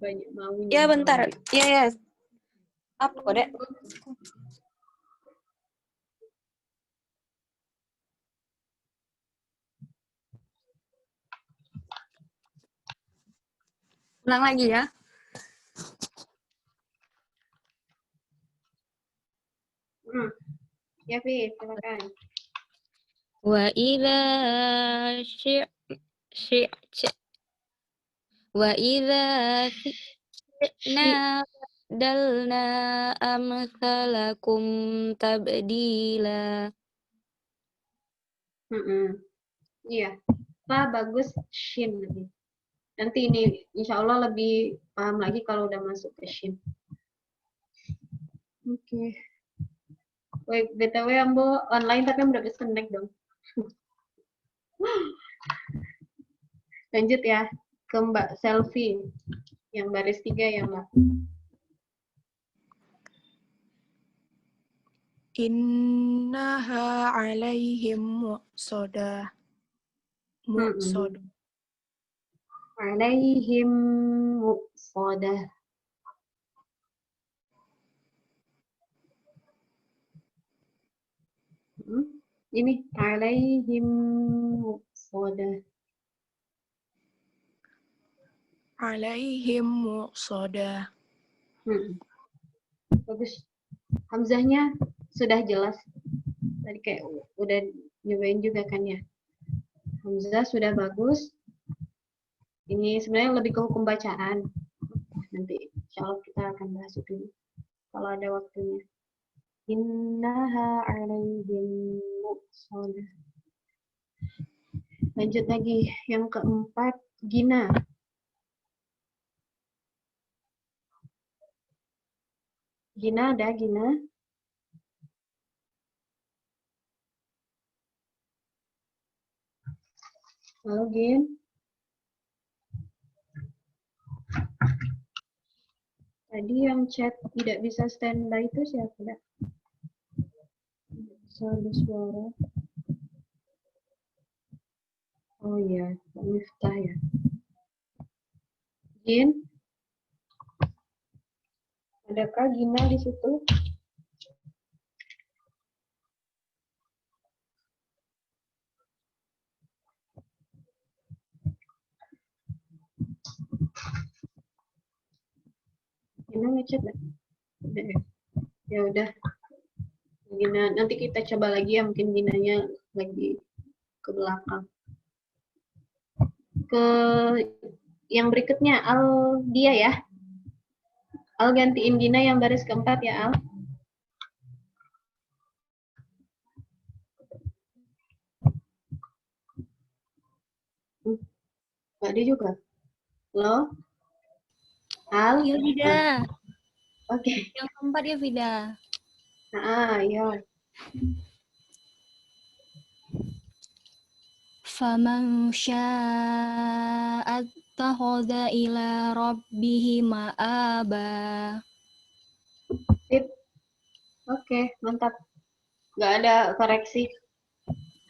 Banyak maunya. Ya bentar. Ya ya. Apa kode? Ulang lagi ya. Ya, Vi, silakan. Wa idza wa idza syi'na dalna amsalakum tabdila. Iya. Bagus shin lebih. Nanti ini insya Allah lebih paham lagi kalau udah masuk ke shin. Oke. Wait, BTW Ambo online tapi udah bisa connect dong. Lanjut ya ke Mbak Selfie yang baris 3 ya Mbak. Innaha alaihim muqsadah. Muqsadah. Alaihim muqsadah. Ini alaihim muqsadah. Alaihim muqsadah. Bagus. Hamzahnya sudah jelas. Tadi kayak udah nyobain juga kan ya. Hamzah sudah bagus. Ini sebenarnya lebih ke hukum bacaan. Nanti insya Allah kita akan bahas itu kalau ada waktunya. Innaha alaihim muqsadah. Lanjut lagi yang keempat, Gina. Gina ada Gina? Halo Gin. Tadi yang chat tidak bisa standby itu siapa? Tidak bisa ada suara. Oh iya, Pak Miftah ya. Gin? Adakah Gina di situ? Gina ngechat nggak? Udah ya? Ya udah. Gina, nanti kita coba lagi ya, mungkin Ginanya lagi ke belakang. Ke yang berikutnya, Al dia ya. Al gantiin Gina yang baris keempat ya, Al. Mbak dia juga. Halo? Al? Ya Vida. Oke. Yang keempat ya Vida. Iya. Faman syaa'a attakhadha ila rabbihi ma'aba. Sip. Oke, mantap. Nggak ada koreksi.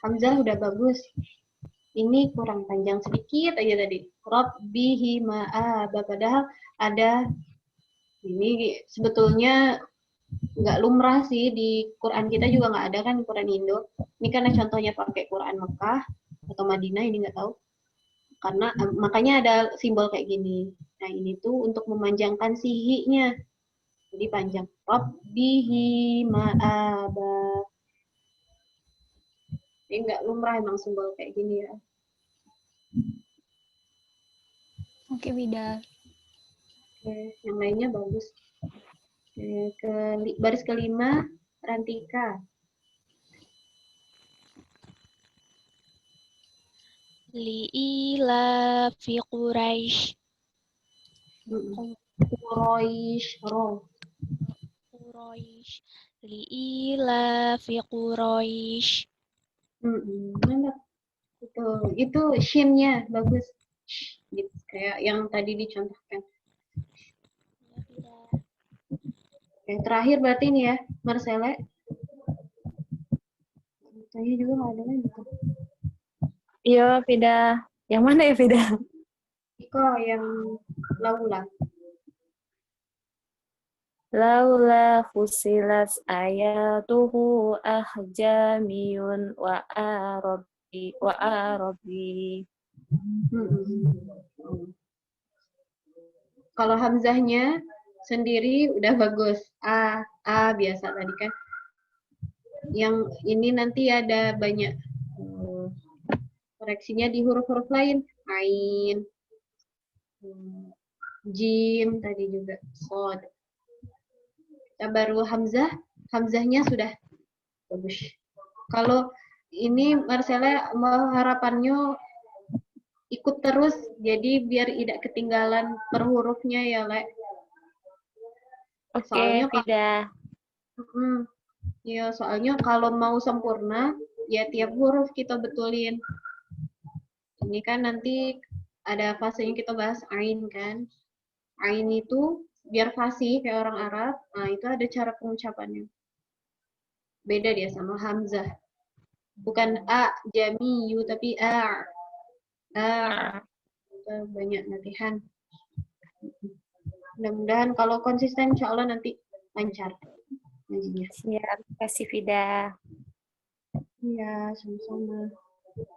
Hamzah udah bagus. Ini kurang panjang sedikit aja tadi. Rabbihi ma'aba. Padahal ada, ini sebetulnya nggak lumrah sih di Quran kita juga nggak ada kan di Quran Indo. Ini karena contohnya pakai Quran Mekah atau Madinah, ini nggak tahu. Karena makanya ada simbol kayak gini. Nah ini tuh untuk memanjangkan si hi-nya. Jadi panjang. Rabbihi ma'aba. Ini nggak lumrah emang simbol kayak gini ya. Oke Vida. Oke, yang lainnya bagus. Oke, baris kelima, Rantika. Li'ila fi Quraisy. Quraisy. Li'ila fi Quraisy. Mantap. Itu shin-nya bagus. Gitu, kayak yang tadi dicontohkan. Oke, terakhir berarti ini ya, Marcelle. Tanya juga nggak ada kan gitu. Iya, Vida. Yang mana ya, Vida? Iko yang laula. Laula fusilat ayatuhu ahjamiyun wa arabi. Kalau hamzahnya sendiri udah bagus. A biasa tadi kan. Yang ini nanti ada banyak koreksinya di huruf-huruf lain. Ain, jim tadi juga, shod. Kita baru hamzahnya sudah bagus. Kalau ini Marcella harapannya ikut terus, jadi biar tidak ketinggalan per hurufnya ya, Le. Oke, Vida. Ya, soalnya kalau mau sempurna, ya tiap huruf kita betulin. Ini kan nanti ada fasenya kita bahas ain kan. Ain itu biar fasih kayak orang Arab, nah itu ada cara pengucapannya. Beda dia sama hamzah. Bukan a jamiyu tapi a. Banyak latihan. Mudah-mudahan kalau konsisten insya Allah nanti lancar ngajinya. Siap, terima kasih Vida. Iya, sama-sama.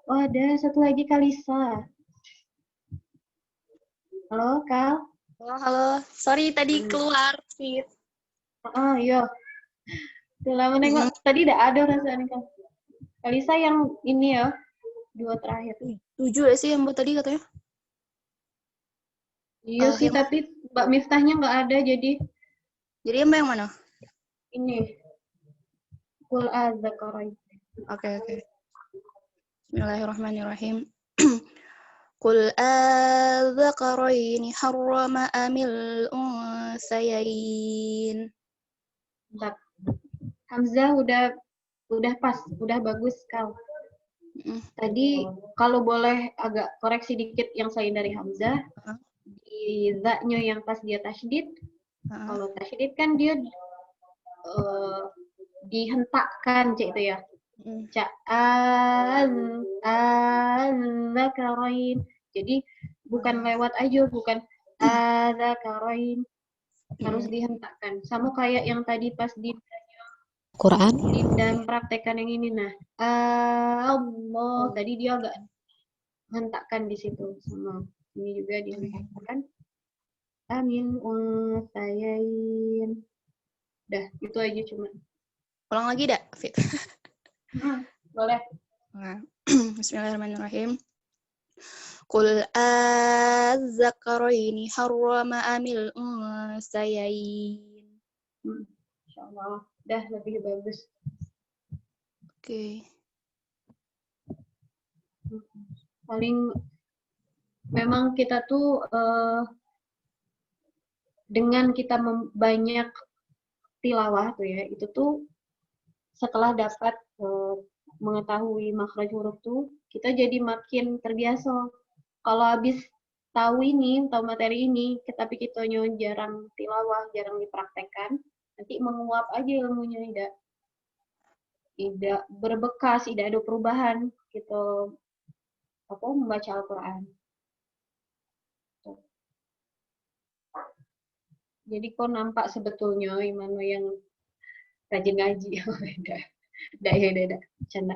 Oh, ada satu lagi Kalisa. Halo, Kal. Halo. Sorry tadi keluar, Fit. Oh, iya. Udah lama nengok. Tadi udah ada rasanya, Kal. Kalisa yang ini ya, 2 terakhir. 7 ya sih yang buat tadi katanya. Iya sih, yang tapi Mbak Miftahnya nggak ada, jadi Mbak yang mana? ini. Qul adzakarain. Oke. Bismillahirrahmanirrahim. Qul adzakaraini harrama amil unsayain. Bentar. Hamzah udah pas, udah bagus, Kal. Tadi kalau boleh agak koreksi dikit yang selain dari hamzah, di za-nya yang pas dia tasydid. Kalau tasydid kan dia dihentakkan, Cik, itu ya. Adzakarain. Jadi bukan lewat aja, bukan adzakarain. Harus dihentakkan. Sama kayak yang tadi pas di Quran dan praktekan yang ini. Nah, Allah tadi dia agak hentakkan di situ, sama ini juga dihentakkan. Amin unsayain. Dah, itu aja cuma. Ulang lagi dah, Fit. Boleh. Bismillahirrahmanirrahim. Qul adzakaraini harrama amil unsayain. Insyaallah dah lebih bagus. Oke. Paling memang kita tuh dengan kita banyak tilawah tuh ya, itu tuh setelah dapat mengetahui makhraj huruf tuh, kita jadi makin terbiasa. Kalau habis tahu materi ini, tapi kita jarang tilawah, jarang dipraktekkan, nanti menguap aja ilmunya, tidak berbekas, tidak ada perubahan gitu membaca Al-Quran. Jadi kok nampak sebetulnya Imano yang rajin ngaji. Beda. Canda.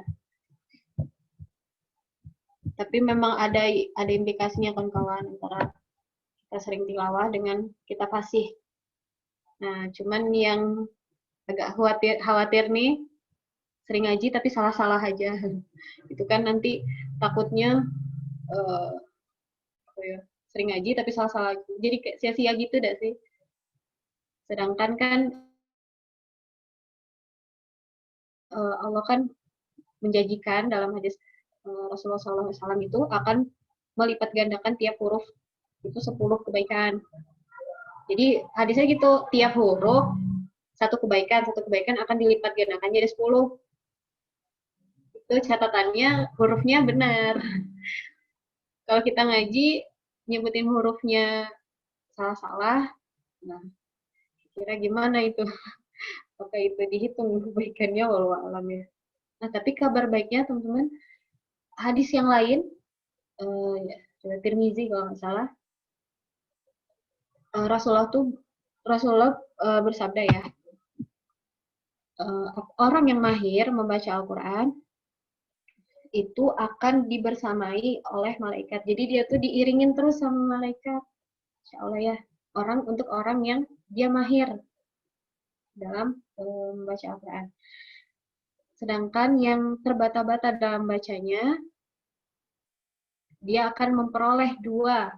Tapi memang ada implikasinya kawan-kawan antara kita sering tilawah dengan kita fasih. Nah, cuman yang agak khawatir nih, sering ngaji tapi salah-salah aja. Itu kan nanti takutnya sering ngaji tapi salah-salah. Jadi kayak sia-sia gitu dah sih. Sedangkan kan Allah kan menjanjikan dalam hadis Rasulullah SAW itu akan melipat gandakan tiap huruf itu 10 kebaikan. Jadi hadisnya gitu, tiap huruf satu kebaikan akan dilipat gandakan jadi 10. Itu catatannya hurufnya benar. Kalau kita ngaji nyebutin hurufnya salah-salah, nah kira gimana itu? Apakah itu dihitung kebaikannya walau alam ya. Nah, tapi kabar baiknya teman-teman, hadis yang lain ya, Tirmizi kalau nggak salah, Rasulullah bersabda ya, orang yang mahir membaca Al-Quran itu akan dibersamai oleh malaikat. Jadi dia tuh diiringin terus sama malaikat. Insya Allah ya. Untuk orang yang dia mahir dalam membaca Al-Quran. Sedangkan yang terbata-bata dalam bacanya, dia akan memperoleh dua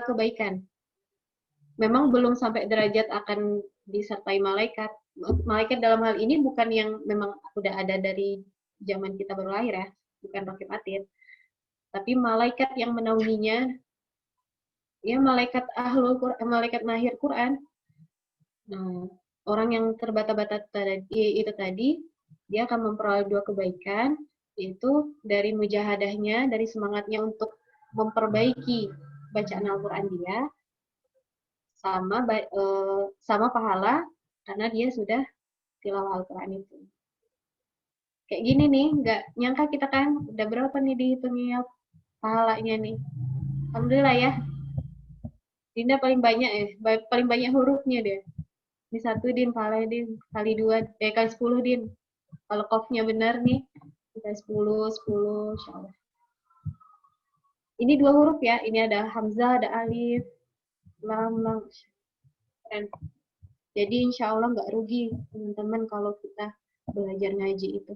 kebaikan. Memang belum sampai derajat akan disertai malaikat. Malaikat dalam hal ini bukan yang memang udah ada dari zaman kita baru lahir ya, bukan Raqib Atid. Tapi malaikat yang menaunginya, ya malaikat ahlul Quran, malaikat mahir Quran. Nah, orang yang terbata-bata itu tadi, dia akan memperoleh dua kebaikan, yaitu dari mujahadahnya, dari semangatnya untuk memperbaiki bacaan Al-Quran dia, sama pahala karena dia sudah tilawah Al-Quran itu. Kayak gini nih, nggak nyangka kita kan udah berapa nih dihitungnya pahalanya nih. Alhamdulillah ya. Dinda paling banyak hurufnya deh. Ini 1 Din, pahalanya Din, kali 2, kali 10 Din. Kalau qafnya benar nih, kali 10, insyaallah. Ini 2 huruf ya, ini ada hamzah, ada alif, lam. Keren. Jadi insya Allah nggak rugi teman-teman kalau kita belajar ngaji itu.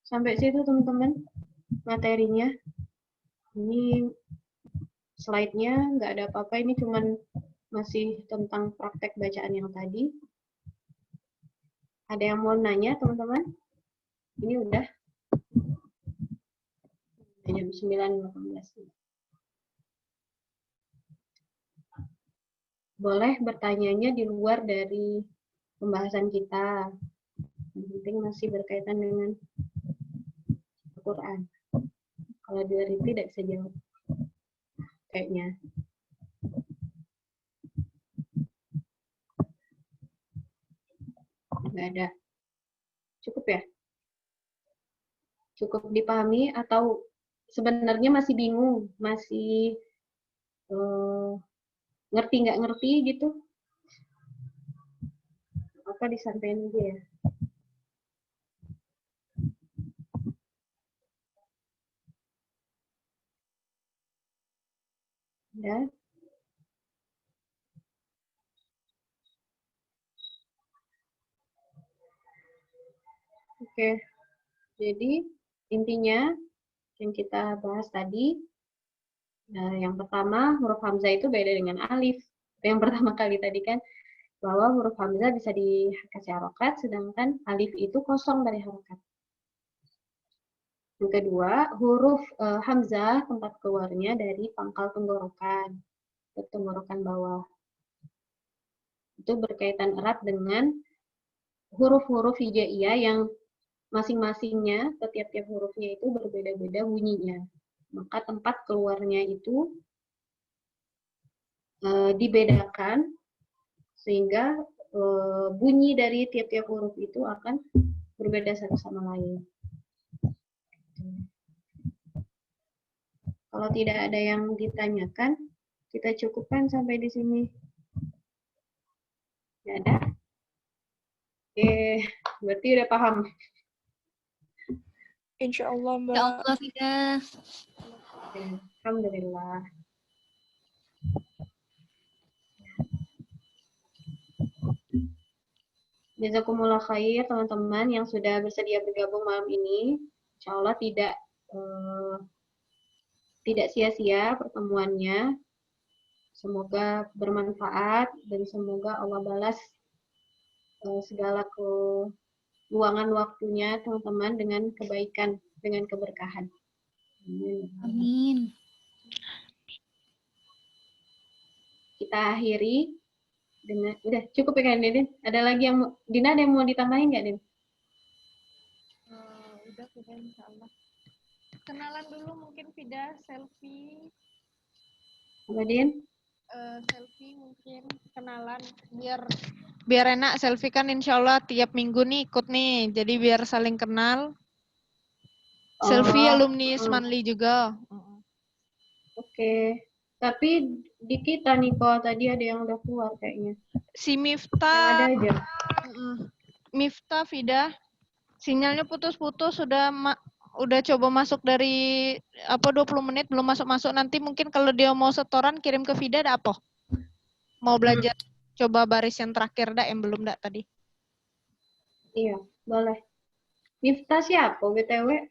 Sampai situ teman-teman materinya. Ini slide-nya nggak ada apa-apa, ini cuman masih tentang praktek bacaan yang tadi. Ada yang mau nanya teman-teman? Ini udah jam 9.18. Boleh bertanyanya di luar dari pembahasan kita. Yang penting masih berkaitan dengan Al-Quran. Kalau dari tidak bisa jawab. Kayaknya. Nggak ada. Cukup ya? Cukup dipahami atau sebenarnya masih bingung? Masih ngerti nggak ngerti gitu? Apa disampaikan aja ya? Ya. Oke. Jadi intinya yang kita bahas tadi, yang pertama huruf hamzah itu beda dengan alif. Yang pertama kali tadi kan bahwa huruf hamzah bisa dikasih harokat, sedangkan alif itu kosong dari harokat. Yang kedua, huruf hamzah tempat keluarnya dari pangkal tenggorokan ke tenggorokan bawah. Itu berkaitan erat dengan huruf-huruf hijaiyah yang masing-masingnya, setiap-tiap hurufnya itu berbeda-beda bunyinya. Maka tempat keluarnya itu dibedakan sehingga bunyi dari tiap-tiap huruf itu akan berbeda satu sama lain. Kalau tidak ada yang ditanyakan, kita cukupkan sampai di sini. Tidak ada? Oke, berarti udah paham. Insya Allah, Mbak. Ya Allah, Fida. Alhamdulillah. Jazakumullah khair teman-teman yang sudah bersedia bergabung malam ini. Insya Allah tidak sia-sia pertemuannya. Semoga bermanfaat dan semoga Allah balas segala luangan waktunya teman-teman dengan kebaikan, dengan keberkahan. Amin. Kita akhiri dengan udah cukup ya kan Din? Ada lagi yang Dina ada yang mau ditambahin nggak Din? Udah insyaallah. Kenalan dulu mungkin Fida, selfie. Apa Din? Selfie mungkin kenalan biar Biar enak selfie kan insya Allah tiap minggu nih ikut nih. Jadi biar saling kenal. Selfie Oh, alumni Ismanli juga. oke. Tapi di kita nih kok tadi ada yang udah keluar kayaknya. Si Yang Miftah, ada aja. Miftah Fida, sinyalnya putus-putus udah coba masuk dari 20 menit belum masuk-masuk. Nanti mungkin kalau dia mau setoran kirim ke Fida ada apa? Mau belajar coba baris yang terakhir yang belum tadi. Iya, boleh. Miftah siapa BTW?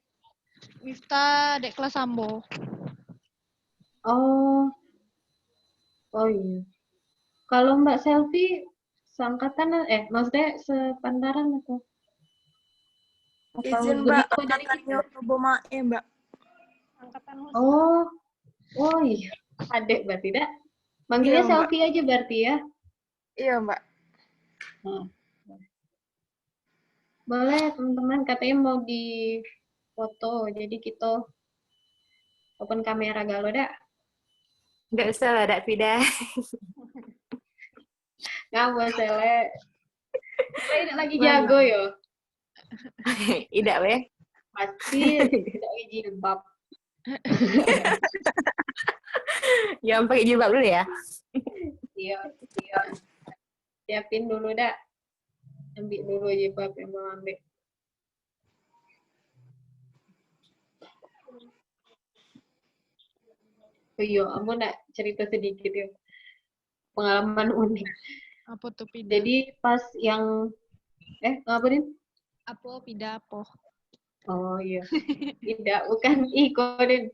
Miftah dek kelas Sambo. Oh, oh iya. Kalau Mbak Selfie seangkatan maksudnya sepantaran atau Izin lebih Mbak, tua dari angkatannya kita? Robomae Mbak. Angkatan Oh iya. Adik berarti dah. Manggilnya Iya, Mbak. Selfie aja berarti ya. Iya Mbak. Nah, boleh teman-teman, katanya mau di foto, jadi kita open kamera galau dah. Nggak usah lah, Dak Fida. Nggak mau sele. Kita tidak lagi jago yo. Tidak, weh. Pasti tidak lagi jilbab. Jangan pakai jilbab dulu ya. Iya. Siapin dulu dah. Ambil dulu jilbab yang mau ambil. Oh iya, aku nak cerita sedikit ya. Pengalaman unik. Apa tuh Fida? Jadi pas yang apa nih? Apa Fida apa? Oh iya. Tidak, bukan Iko Din.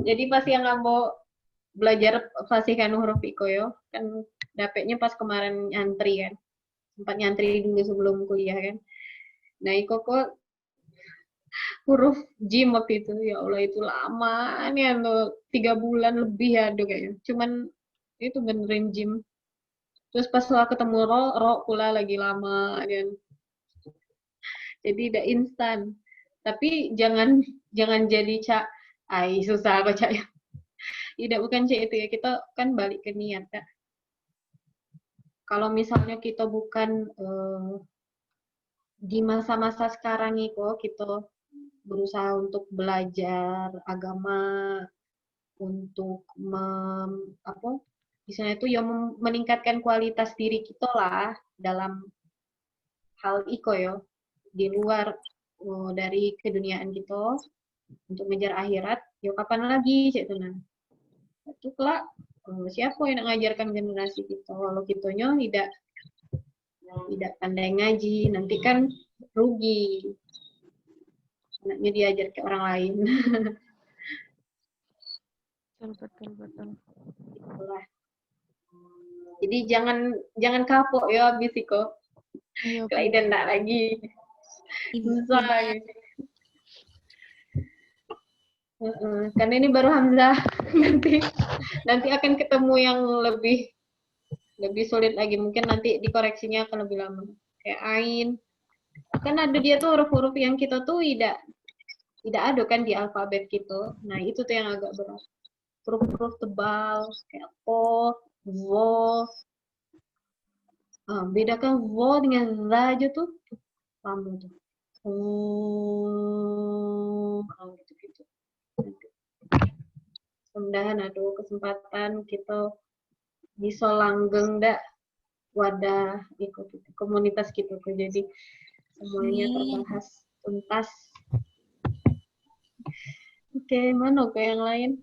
Jadi pas yang mau belajar fasihan huruf Iko yo, kan dapetnya pas kemarin nyantri kan. Sempat nyantri dulu sebelum kuliah kan. Nah, Iko kok huruf jim waktu itu, ya Allah itu lama nih, 3 bulan lebih ya kayaknya. Cuman itu benerin jim. Terus pas setelah ketemu ro pula lagi lama kan. Jadi tidak instan. Tapi jangan jadi susah baca ya. Tidak, bukan itu ya. Kita kan balik ke niat ya. Kalau misalnya kita bukan di masa-masa sekarang itu kita berusaha untuk belajar agama, untuk misalnya itu yang meningkatkan kualitas diri kita lah dalam hal iko ya, di luar dari keduniaan kita untuk mengejar akhirat, ya kapan lagi cek nah. Itu kelak siapa yang mengajarkan generasi kita kalau kitanya tidak pandai ngaji, nanti kan rugi. Anaknya diajar ke orang lain. Betul. Itulah. Jadi jangan kapok ya habis Iko. Iya, Klaidan enggak lagi. Susah gitu. Karena ini baru Hamzah. nanti akan ketemu yang lebih sulit lagi, mungkin nanti dikoreksinya akan lebih lama. Kayak ain. Kan ada dia tuh huruf-huruf yang kita tuh tidak ada kan di alfabet gitu. Nah, itu tuh yang agak berat. Huruf-huruf tebal kayak po, vo. Bedakan vo dengan za aja tuh lama tuh. Gitu-gitu. Mudah-mudahan ada kesempatan kita bisa langgeng wadah ikut komunitas kita tuh, jadi semuanya terbahas tuntas. Oke, mana ke yang lain?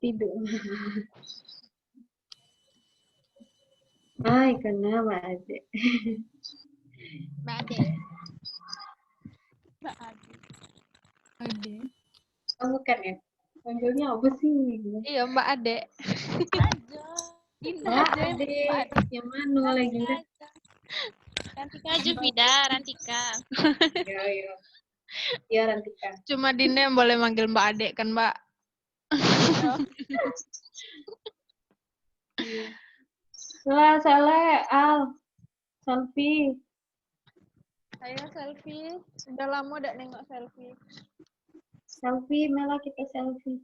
Tidur. Ay, kena Mbak Ade. Mbak Ade. Oh, bukan ya? Panggilnya apa sih? Iya, Mbak Ade. Mbak Ade. Yang mana lagi? Rantika aja, Vida. Rantika. Iya. Iya, Rantika. Cuma Dinda yang boleh manggil Mbak Ade kan, Mbak? Salah, Al. Selfie. Saya selfie. Udah lama udah nengok selfie. Selfie, malah kita selfie.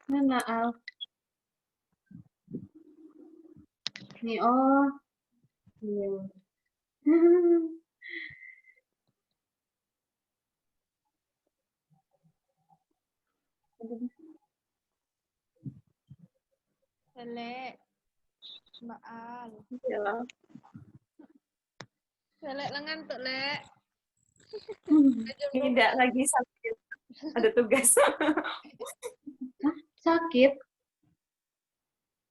Mana Al? Nih, oh. Iya. Sele. Mbak Al. Ya. Sele lengan tuh, Le. Tidak lagi sakit. Ada tugas. Hah? Sakit?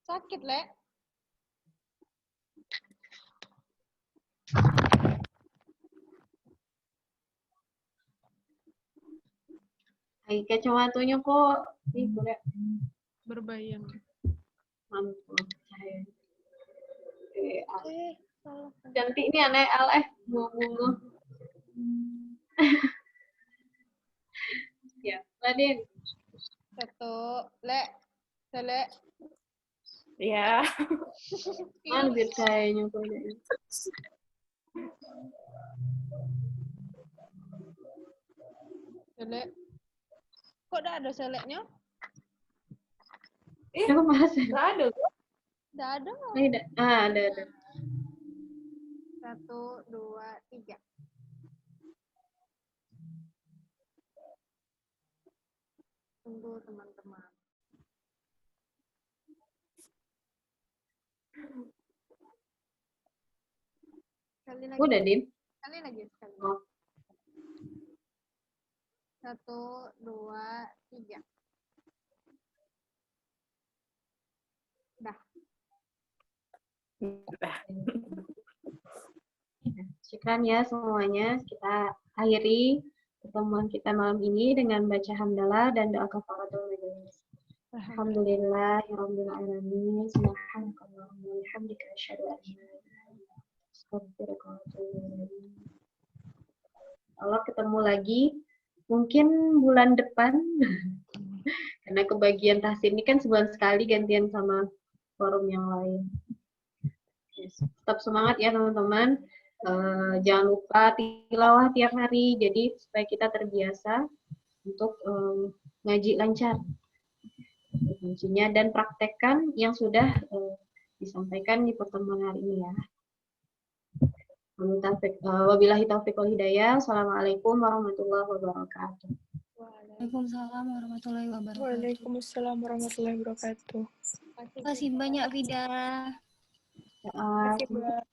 Sakit, Le. Hai, kacamatanya kok boleh Berbayang. mampu saya. Salah. Cantik nih aneh Al bunga. Ya, Ladin. Satu, Le. Sele. Ya. Mana biar kayaknya kok. Sele. Kok udah ada seleknya? Kenapa mas? Nggak ada. Udah ada. Ada. Ah, ada. 1, 2, 3. Tunggu teman-teman. Sekali lagi. Udah, Din. Sekali lagi. Oh. 1, 2, 3. Dah. Syukran ya semuanya. Kita akhiri pertemuan kita malam ini dengan baca hamdalah dan doa kafaratul majelis. Alhamdulillahirabbil alamin. Subhanakallahumma wa bihamdika asyhadu an la ilaha illa anta astaghfiruka wa atubu ilaik. Allah ketemu lagi mungkin bulan depan. Karena kebagian tahsin ini kan sebulan sekali gantian sama forum yang lain. Tetap semangat ya teman-teman. Jangan lupa tilawah tiap hari, jadi supaya kita terbiasa untuk ngaji lancar kuncinya, dan praktekkan yang sudah disampaikan di pertemuan hari ini ya. Wabillahi taufiq wal hidayah. Assalamualaikum warahmatullahi wabarakatuh. Waalaikumsalam warahmatullahi wabarakatuh. Waalaikumsalam warahmatullahi wabarakatuh. Terima kasih banyak, Vida. Ya, Terima kasih, Mbak.